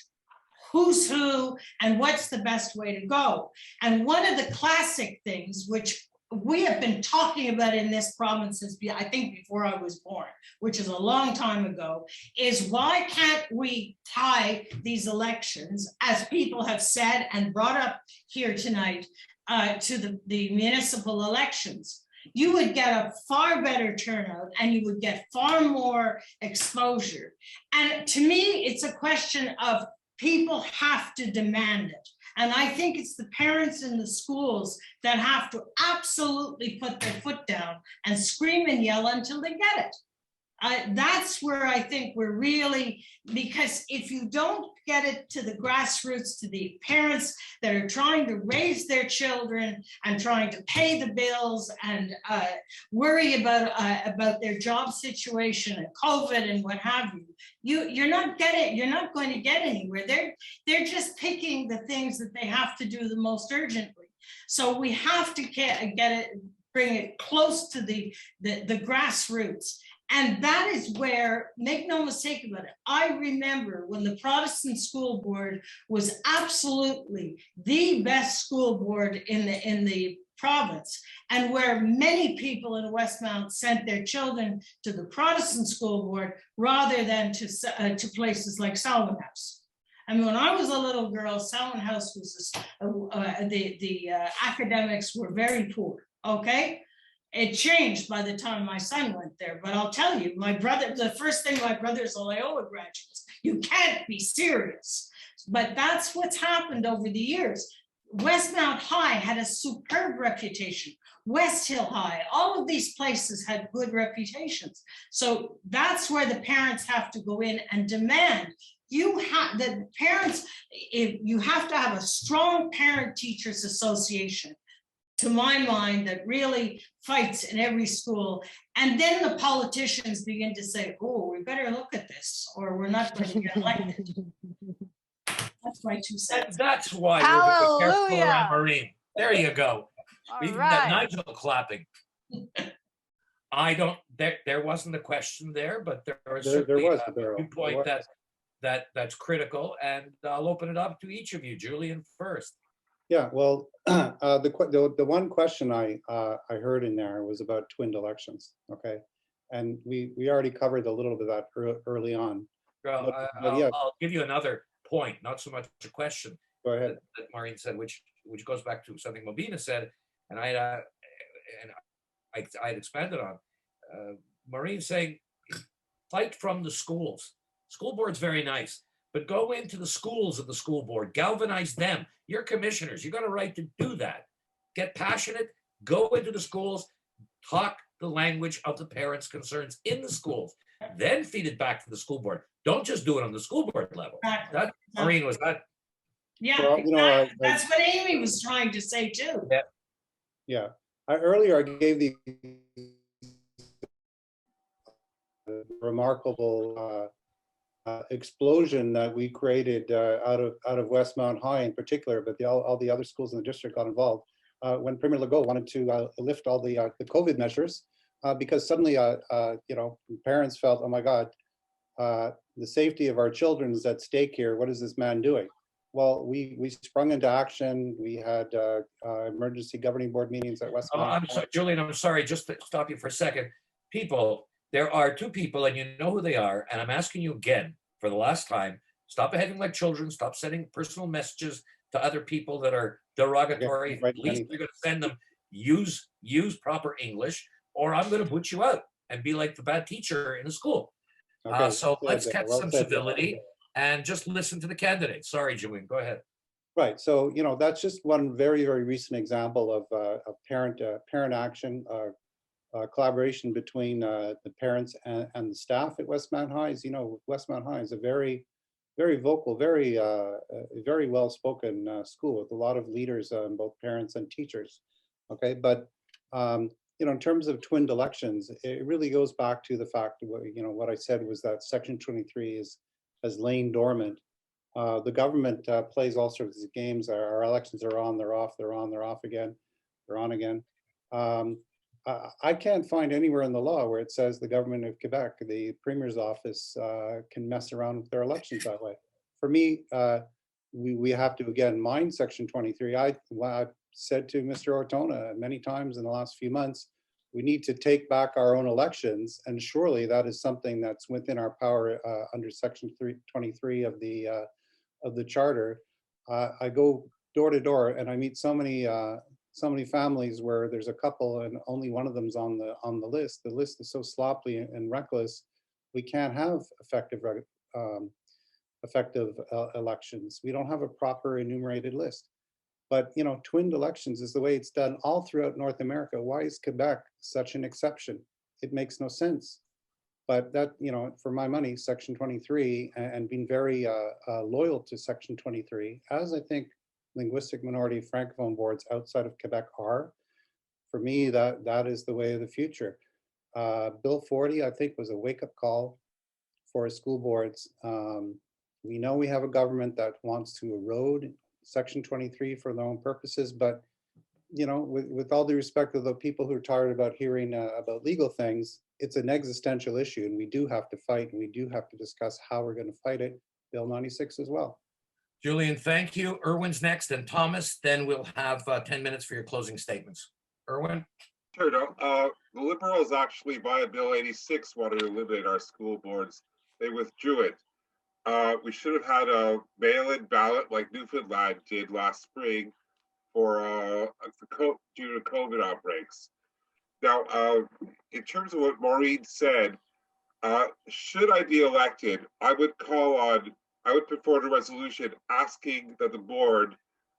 who's who and what's the best way to go. And one of the classic things, which we have been talking about in this province since, I think, before I was born, which is a long time ago, is why can't we tie these elections, as people have said and brought up here tonight, to the municipal elections? You would get a far better turnout and you would get far more exposure. And to me, it's a question of people have to demand it. And I think it's the parents in the schools that have to absolutely put their foot down and scream and yell until they get it. That's where I think we're really, because if you don't get it to the grassroots, to the parents that are trying to raise their children and trying to pay the bills and worry about their job situation and COVID and what have you, you're not going to get anywhere. They're just picking the things that they have to do the most urgently. So we have to bring it close to the grassroots. And that is where, make no mistake about it, I remember when the Protestant School Board was absolutely the best school board in the province, and where many people in Westmount sent their children to the Protestant School Board rather than to places like Selwyn House. I mean, when I was a little girl, Salmon House was the academics were very poor. Okay, it changed by the time my son went there. But I'll tell you, my brother, the first thing my brother's a Loyola graduates, you can't be serious. But that's what's happened over the years. Westmount High had a superb reputation. West Hill High, all of these places had good reputations. So that's where the parents have to go in and demand. You have the parents, if you have to have a strong parent teachers association, to my mind, that really fights in every school. And then the politicians begin to say, oh, we better look at this, or we're not going to get elected. That's my 2 cents.
That's why we're very careful
Hallelujah.
around Maureen. There you go.
All
We even
right.
got Nigel clapping. I don't, there wasn't a question there, but there was certainly
was,
a
Beryl.
viewpoint
There was.
that's critical, and I'll open it up to each of you. Julien first.
Yeah, well, the one question I heard in there was about twinned elections, okay? And we already covered a little bit of that early on.
Well,
But yeah,
I'll give you another point, not so much a question
go ahead.
that Maureen said, which goes back to something Mobina said, and I'd expanded on. Maureen saying, fight from the schools. School board's very nice, but go into the schools of the school board, galvanize them. You're commissioners, you got a right to do that. Get passionate, go into the schools, talk the language of the parents' concerns in the schools, then feed it back to the school board. Don't just do it on the school board level.
Exactly.
That, Maureen, was that?
Yeah,
Well, you know,
exactly. That's what Amy was trying to say too.
Yeah, earlier I gave the remarkable explosion that we created out of Westmount High in particular, but all the other schools in the district got involved when Premier Legault wanted to lift all the COVID measures because suddenly, you know, parents felt, oh my God, the safety of our children is at stake here. What is this man doing? Well, we sprung into action. We had emergency governing board meetings at Westmount.
I'm sorry, Julien, I'm sorry, just to stop you for a second. People, there are two people, and you know who they are, and I'm asking you again for the last time, stop behaving like children, stop sending personal messages to other people that are derogatory.
Okay, right,
At least you're going to send them, use proper English, or I'm going to put you out and be like the bad teacher in the school.
Okay,
So
well
let's
said,
get
well
some
said.
civility and just listen to the candidate. Sorry, Julien, go ahead.
Right. So, you know, that's just one very, very recent example of parent action, collaboration between the parents and the staff at Westmount High. As you know, Westmount High is a very, very vocal, very well-spoken school with a lot of leaders, both parents and teachers. Okay, but you know, in terms of twinned elections, it really goes back to the fact, you know, what I said was that Section 23 has lain dormant. The government plays all sorts of games. Our elections are on, they're off, they're on, they're off again, they're on again. I can't find anywhere in the law where it says the government of Quebec, the Premier's office, can mess around with their elections that way. For me, we have to, again, mind Section 23. I've said to Mr. Ortona many times in the last few months, we need to take back our own elections, and surely that is something that's within our power under Section 23 of the Charter. I go door to door, and I meet so many families where there's a couple, and only one of them's on the list. The list is so sloppy and reckless, we can't have effective elections. We don't have a proper enumerated list. But, you know, twinned elections is the way it's done all throughout North America. Why is Quebec such an exception? It makes no sense. But that, you know, for my money, Section 23 and being very loyal to Section 23, as I think linguistic minority francophone boards outside of Quebec are, for me, that is the way of the future. Bill 40, I think, was a wake-up call for school boards. We know we have a government that wants to erode Section 23 for their own purposes, but you know, with all due respect to the people who are tired about hearing about legal things, it's an existential issue, and we do have to fight, and we do have to discuss how we're going to fight it. Bill 96 as well.
Julien, thank you. Erwin's next, and Thomas, then we'll have 10 minutes for your closing statements. Erwin?
Sure. The Liberals actually, via Bill 86, wanted to eliminate our school boards. They withdrew it. we should have had a mail-in ballot like Newfoundland did last spring for due to COVID outbreaks. Now, in terms of what Maureen said, should I be elected, I would put forward a resolution asking that the board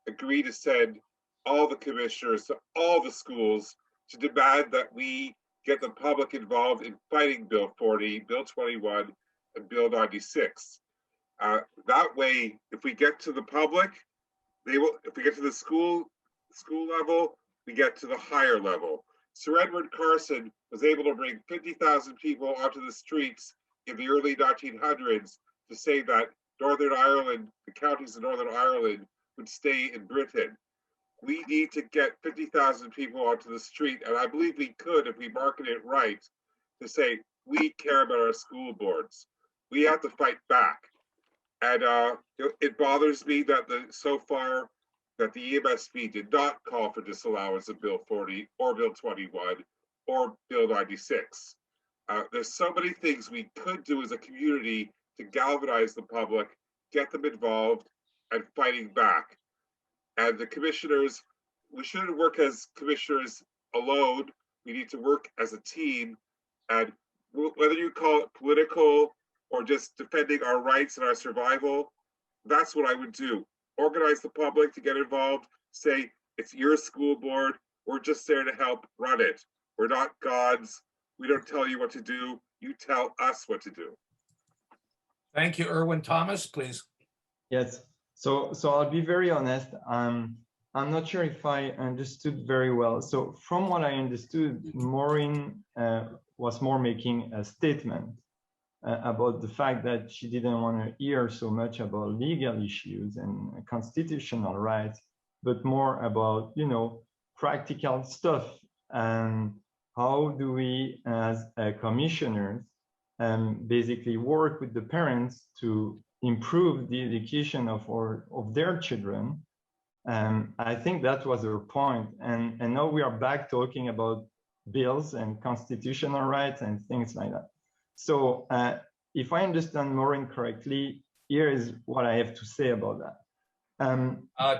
agree to send all the commissioners to all the schools to demand that we get the public involved in fighting Bill 40, Bill 21, and Bill 96. That way, if we get to the public, if we get to the school level, we get to the higher level. Sir Edward Carson was able to bring 50,000 people onto the streets in the early 1900s to say that Northern Ireland, the counties of Northern Ireland, would stay in Britain. We need to get 50,000 people onto the street, and I believe we could if we market it right, to say we care about our school boards. We have to fight back. And it bothers me that so far that the EMSB did not call for disallowance of Bill 40 or Bill 21 or Bill 96. There's so many things we could do as a community to galvanize the public, get them involved, and fighting back. And the commissioners, we shouldn't work as commissioners alone. We need to work as a team. And whether you call it political or just defending our rights and our survival, that's what I would do. Organize the public to get involved, say, it's your school board, we're just there to help run it. We're not gods. We don't tell you what to do. You tell us what to do.
Thank you, Erwin. Thomas, please.
Yes. So I'll be very honest. I'm not sure if I understood very well. So from what I understood, Maureen was more making a statement about the fact that she didn't want to hear so much about legal issues and constitutional rights, but more about, practical stuff. And how do we, as commissioners, basically work with the parents to improve the education of their children? I think that was her point. And now we are back talking about bills and constitutional rights and things like that. So if I understand Maureen correctly, here is what I have to say about that.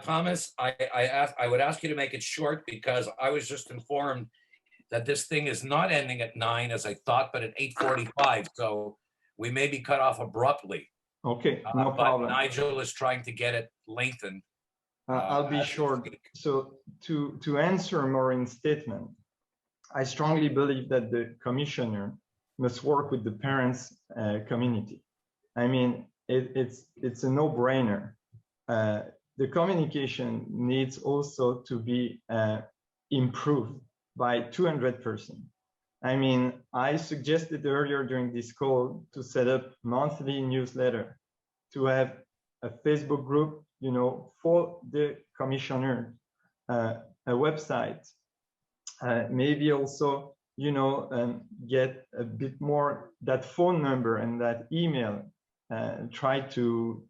Thomas, I would ask you to make it short because I was just informed that this thing is not ending at 9 as I thought, but at 8:45. So we may be cut off abruptly.
Okay, no problem.
But Nigel is trying to get it lengthened.
I'll be short. So to answer Maureen's statement, I strongly believe that the commissioner must work with the parents community. I mean, it's a no-brainer. The communication needs also to be improved by 200%. I mean, I suggested earlier during this call to set up monthly newsletter, to have a Facebook group, for the commissioner, a website, maybe also, get a bit more that phone number and that email, try to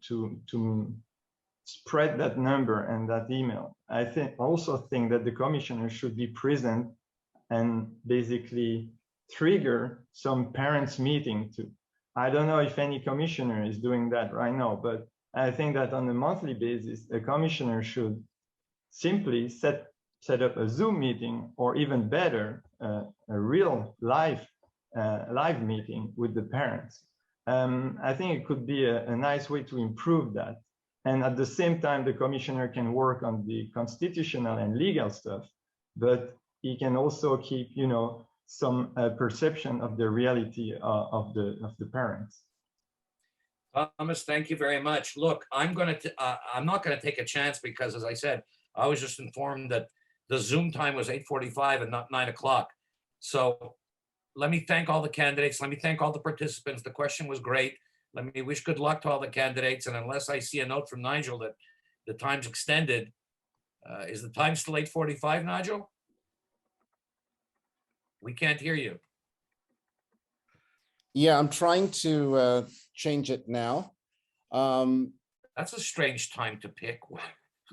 spread that number and that email. I also think that the commissioner should be present and basically trigger some parents meeting too. I don't know if any commissioner is doing that right now, but I think that on a monthly basis, a commissioner should simply set up a Zoom meeting, or even better, a real live meeting with the parents. I think it could be a nice way to improve that. And at the same time, the commissioner can work on the constitutional and legal stuff, but he can also keep, some perception of the reality of the parents.
Thomas, thank you very much. Look, I'm not going to take a chance because, as I said, I was just informed that the Zoom time was 8:45 and not 9 o'clock. So let me thank all the candidates. Let me thank all the participants. The question was great. Let me wish good luck to all the candidates. And unless I see a note from Nigel that the time's extended, is the time still 8:45, Nigel? We can't hear you.
Yeah, I'm trying to change it now.
That's a strange time to pick.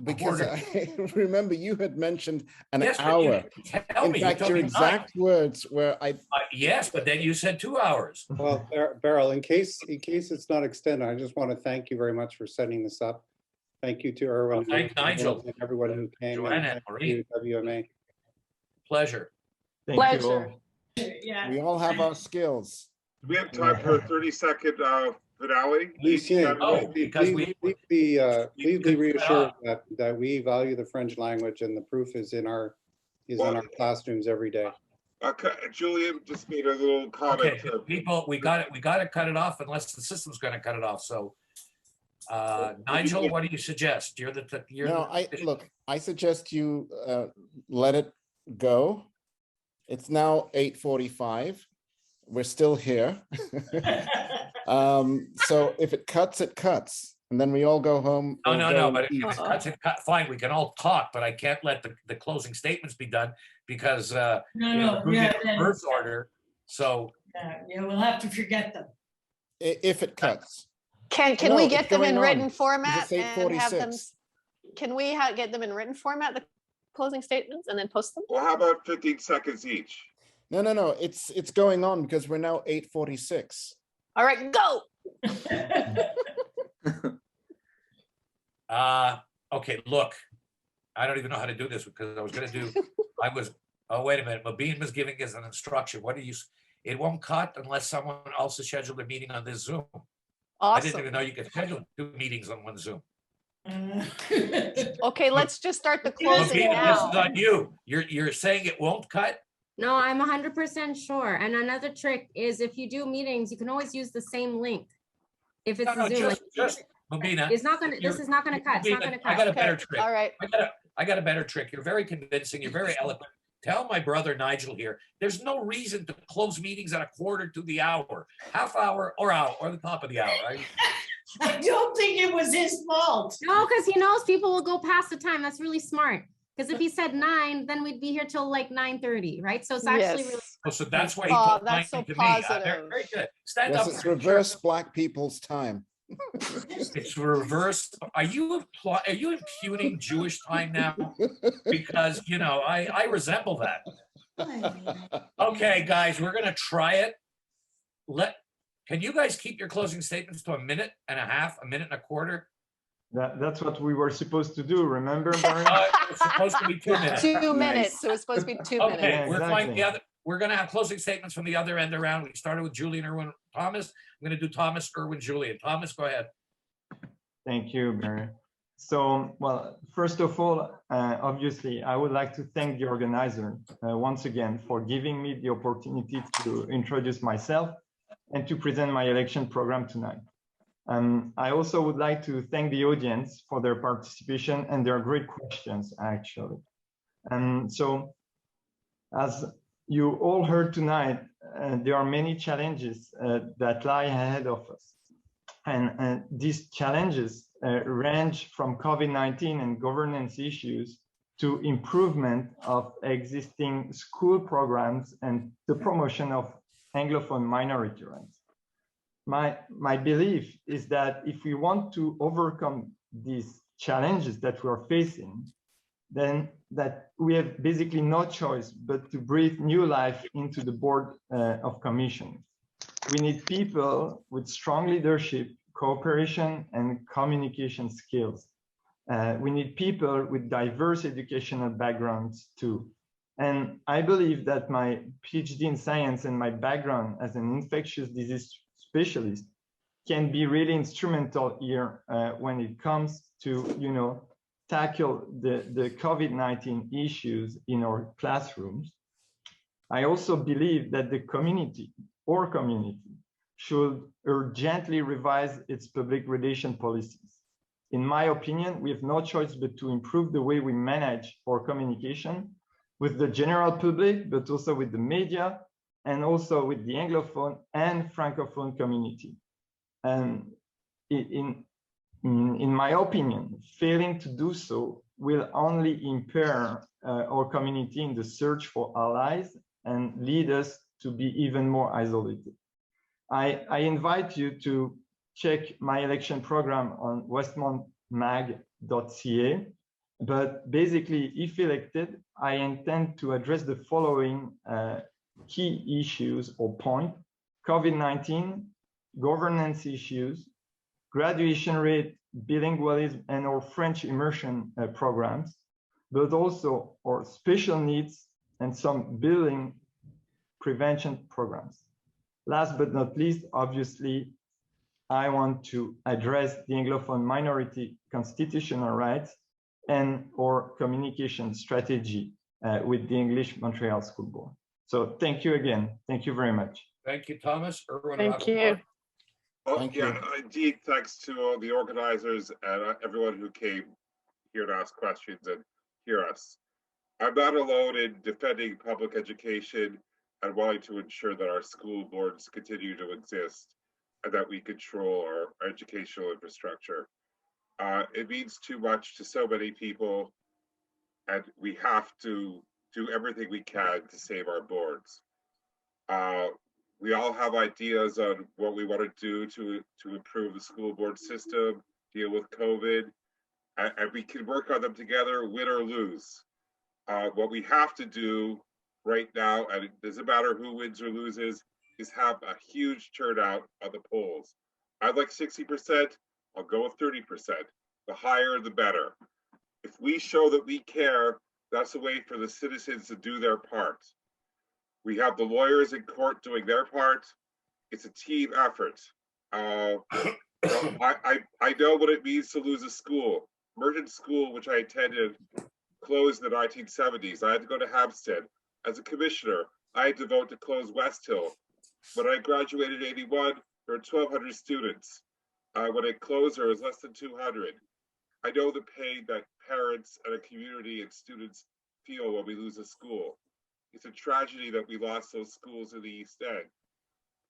because
Quarter.
I remember you had mentioned an
Yes, but you
hour.
didn't tell
In
me. You
fact,
told
your
me
exact words were,
yes, but then you said 2 hours.
Well, Beryl, in case it's not extended, I just want to thank you very much for setting this up. Thank you to Erwin.
Thank Nigel.
And everyone who came.
Joanna
And
and
thank you,
Marie.
WMA.
Pleasure.
Thank you all.
Pleasure.
Yeah.
we all have our skills.
Do we have time for a 30-second finale?
Lucien,
Oh, because
please
we
be reassured that we value the French language, and the proof is in our classrooms every day.
Okay, Julien just made a little comment.
Okay, people, we got to cut it off unless the system's going to cut it off. So, Nigel, what do you suggest?
I suggest you let it go. It's now 8:45. We're still here. So if it cuts, it cuts. And then we all go home.
No, but if it cuts, it cut. Fine, we can all talk, but I can't let the closing statements be done because reverse order. So
yeah, we'll have to forget them.
If it cuts.
Can we get them in written format
It's
and have them?
8:46.
Can we get them in written format, the closing statements, and then post them?
Well, how about 15 seconds each?
No. It's going on because we're now 8:46.
All right, go.
Okay, look, I don't even know how to do this because I was going to do, oh, wait a minute. Mabine was giving us an instruction. It won't cut unless someone else has scheduled a meeting on this Zoom. I didn't
Awesome.
even know you could schedule 2 meetings on one Zoom.
Okay, let's just start the closing
Mabine, this
now.
is on you. You're saying it won't cut?
No, I'm 100% sure. And another trick is if you do meetings, you can always use the same link. If it's
No,
the Zoom,
just Mabina.
it's not gonna. This is not gonna cut. It's not gonna
I got a
cut.
better
Okay,
trick.
all right.
I got a better trick. You're very convincing. You're very eloquent. Tell my brother Nigel here, there's no reason to close meetings at 1/4 to the hour, half hour or the top of the hour.
I don't think it was his fault.
No, because he knows people will go past the time. That's really smart. Because if he said 9, then we'd be here till like 9:30, right? So it's actually really.
Oh, so that's why he
Oh,
told
that's so
to me.
positive.
Very good. Stand
Yes,
up.
it's reverse Black people's time.
It's reverse. Are you impugning Jewish time now? Because I resemble that. Okay, guys, we're gonna try it. Can you guys keep your closing statements to 1.5 minutes, 1.25 minutes?
That's what we were supposed to do, remember, Barry?
It's supposed to be 2 minutes.
2 minutes. So it's supposed to be 2 minutes.
Okay,
Yeah,
we're flying
exactly.
we're gonna have closing statements from the other end around. We started with Julien, Irwin, Thomas. I'm gonna do Thomas, Irwin, Julien. Thomas, go ahead.
Thank you, Barry. So, well, first of all, obviously, I would like to thank the organizer once again for giving me the opportunity to introduce myself and to present my election program tonight. I also would like to thank the audience for their participation and their great questions, actually. So, as you all heard tonight, there are many challenges that lie ahead of us. And these challenges range from COVID-19 and governance issues to improvement of existing school programs and the promotion of Anglophone minority rights. My belief is that if we want to overcome these challenges that we are facing, then that we have basically no choice but to breathe new life into the board of commissioners. We need people with strong leadership, cooperation, and communication skills. We need people with diverse educational backgrounds too. And I believe that my PhD in science and my background as an infectious disease specialist can be really instrumental here when it comes to, tackle the COVID-19 issues in our classrooms. I also believe that the community should urgently revise its public relation policies. In my opinion, we have no choice but to improve the way we manage our communication with the general public, but also with the media, and also with the Anglophone and Francophone community. And in my opinion, failing to do so will only impair our community in the search for allies and lead us to be even more isolated. I invite you to check my election program on westmountmag.ca But basically, if elected, I intend to address the following key issues or point: COVID-19, governance issues, graduation rate, bilingualism, and our French immersion programs, but also our special needs and some bullying prevention programs. Last but not least, obviously, I want to address the Anglophone minority constitutional rights and our communication strategy with the English Montreal School Board. So thank you again. Thank you very much.
Thank you, Thomas. Erwin
Thank
Rapaport.
you.
Oh,
Thank
yeah,
you.
indeed, thanks to all the organizers and everyone who came here to ask questions and hear us. I'm not alone in defending public education and wanting to ensure that our school boards continue to exist and that we control our educational infrastructure. It means too much to so many people, and we have to do everything we can to save our boards. We all have ideas on what we want to do to improve the school board system, deal with COVID, and we can work on them together, win or lose. What we have to do right now, and it doesn't matter who wins or loses, is have a huge turnout on the polls. I'd like 60%, I'll go with 30%. The higher, the better. If we show that we care, that's a way for the citizens to do their part. We have the lawyers in court doing their part. It's a team effort. I know what it means to lose a school. Merton School, which I attended, closed in the 1970s. I had to go to Hampstead. As a commissioner, I had to vote to close West Hill. When I graduated in 81, there were 1,200 students. When it closed, there was less than 200. I know the pain that parents and a community and students feel when we lose a school. It's a tragedy that we lost those schools in the East End.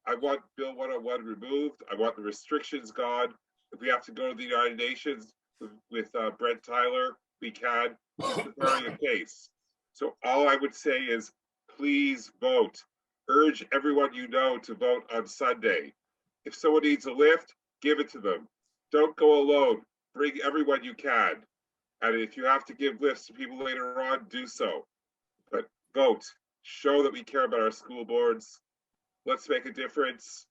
I want Bill 101 removed. I want the restrictions gone. If we have to go to the United Nations with Brent Tyler, we can. He's preparing a case. So all I would say is, please vote. Urge everyone you know to vote on Sunday. If someone needs a lift, give it to them. Don't go alone. Bring everyone you can. And if you have to give lifts to people later on, do so. But vote. Show that we care about our school boards. Let's make a difference.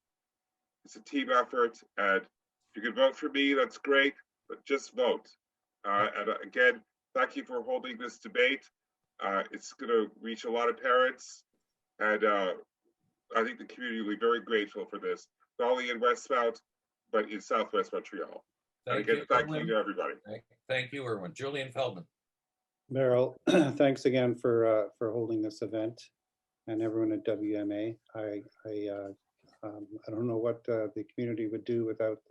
It's a team effort. And if you can vote for me, that's great. But just vote. And again, thank you for holding this debate. It's going to reach a lot of parents. And I think the community will be very grateful for this, not only in Westmount, but in Southwest Montreal. And again, thank you to everybody.
Thank you, Erwin. Julien Feldman.
Beryl, thanks again for holding this event, and everyone at WMA. I don't know what the community would do without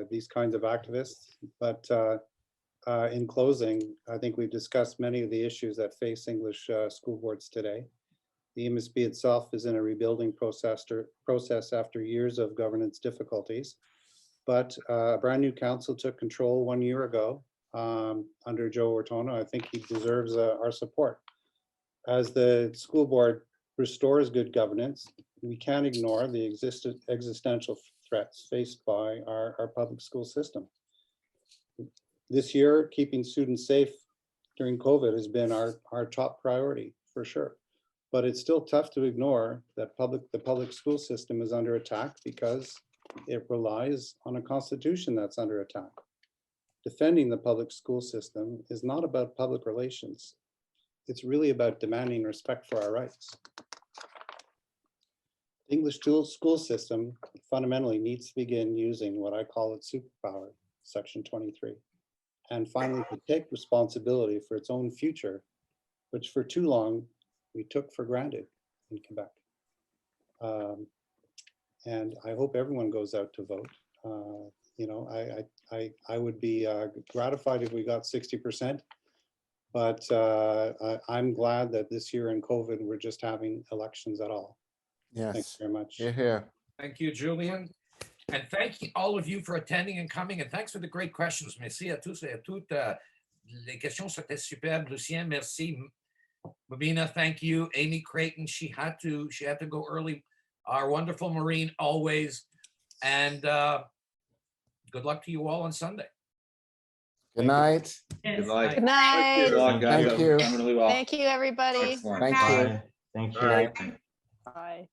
these kinds of activists. But in closing, I think we've discussed many of the issues that face English school boards today. The MSB itself is in a rebuilding process after years of governance difficulties. But a brand new council took control 1 year ago under Joe Ortona. I think he deserves our support. As the school board restores good governance, we can't ignore the existential threats faced by our public school system. This year, keeping students safe during COVID has been our top priority, for sure. But it's still tough to ignore that the public school system is under attack because it relies on a constitution that's under attack. Defending the public school system is not about public relations. It's really about demanding respect for our rights. The English school system fundamentally needs to begin using what I call its superpower, Section 23, and finally to take responsibility for its own future, which for too long we took for granted in Quebec. And I hope everyone goes out to vote. I would be gratified if we got 60%, but I'm glad that this year in COVID, we're just having elections at all.
Yes.
Thanks very much.
Here.
Thank you, Julien. And thank you, all of you, for attending and coming. And thanks for the great questions. Merci à tous et à toutes. Les questions c'était superbes. Lucien, merci. Mabina, thank you. Amy Creighton, she had to go early. Our wonderful Maureen, always. And good luck to you all on Sunday.
Good night.
Yes.
Good night.
Good night.
Good luck, guys.
Thank you.
Done really well.
Thank you, everybody.
Excellent.
Thank you.
Bye. Thank
All
you.
right.
Bye.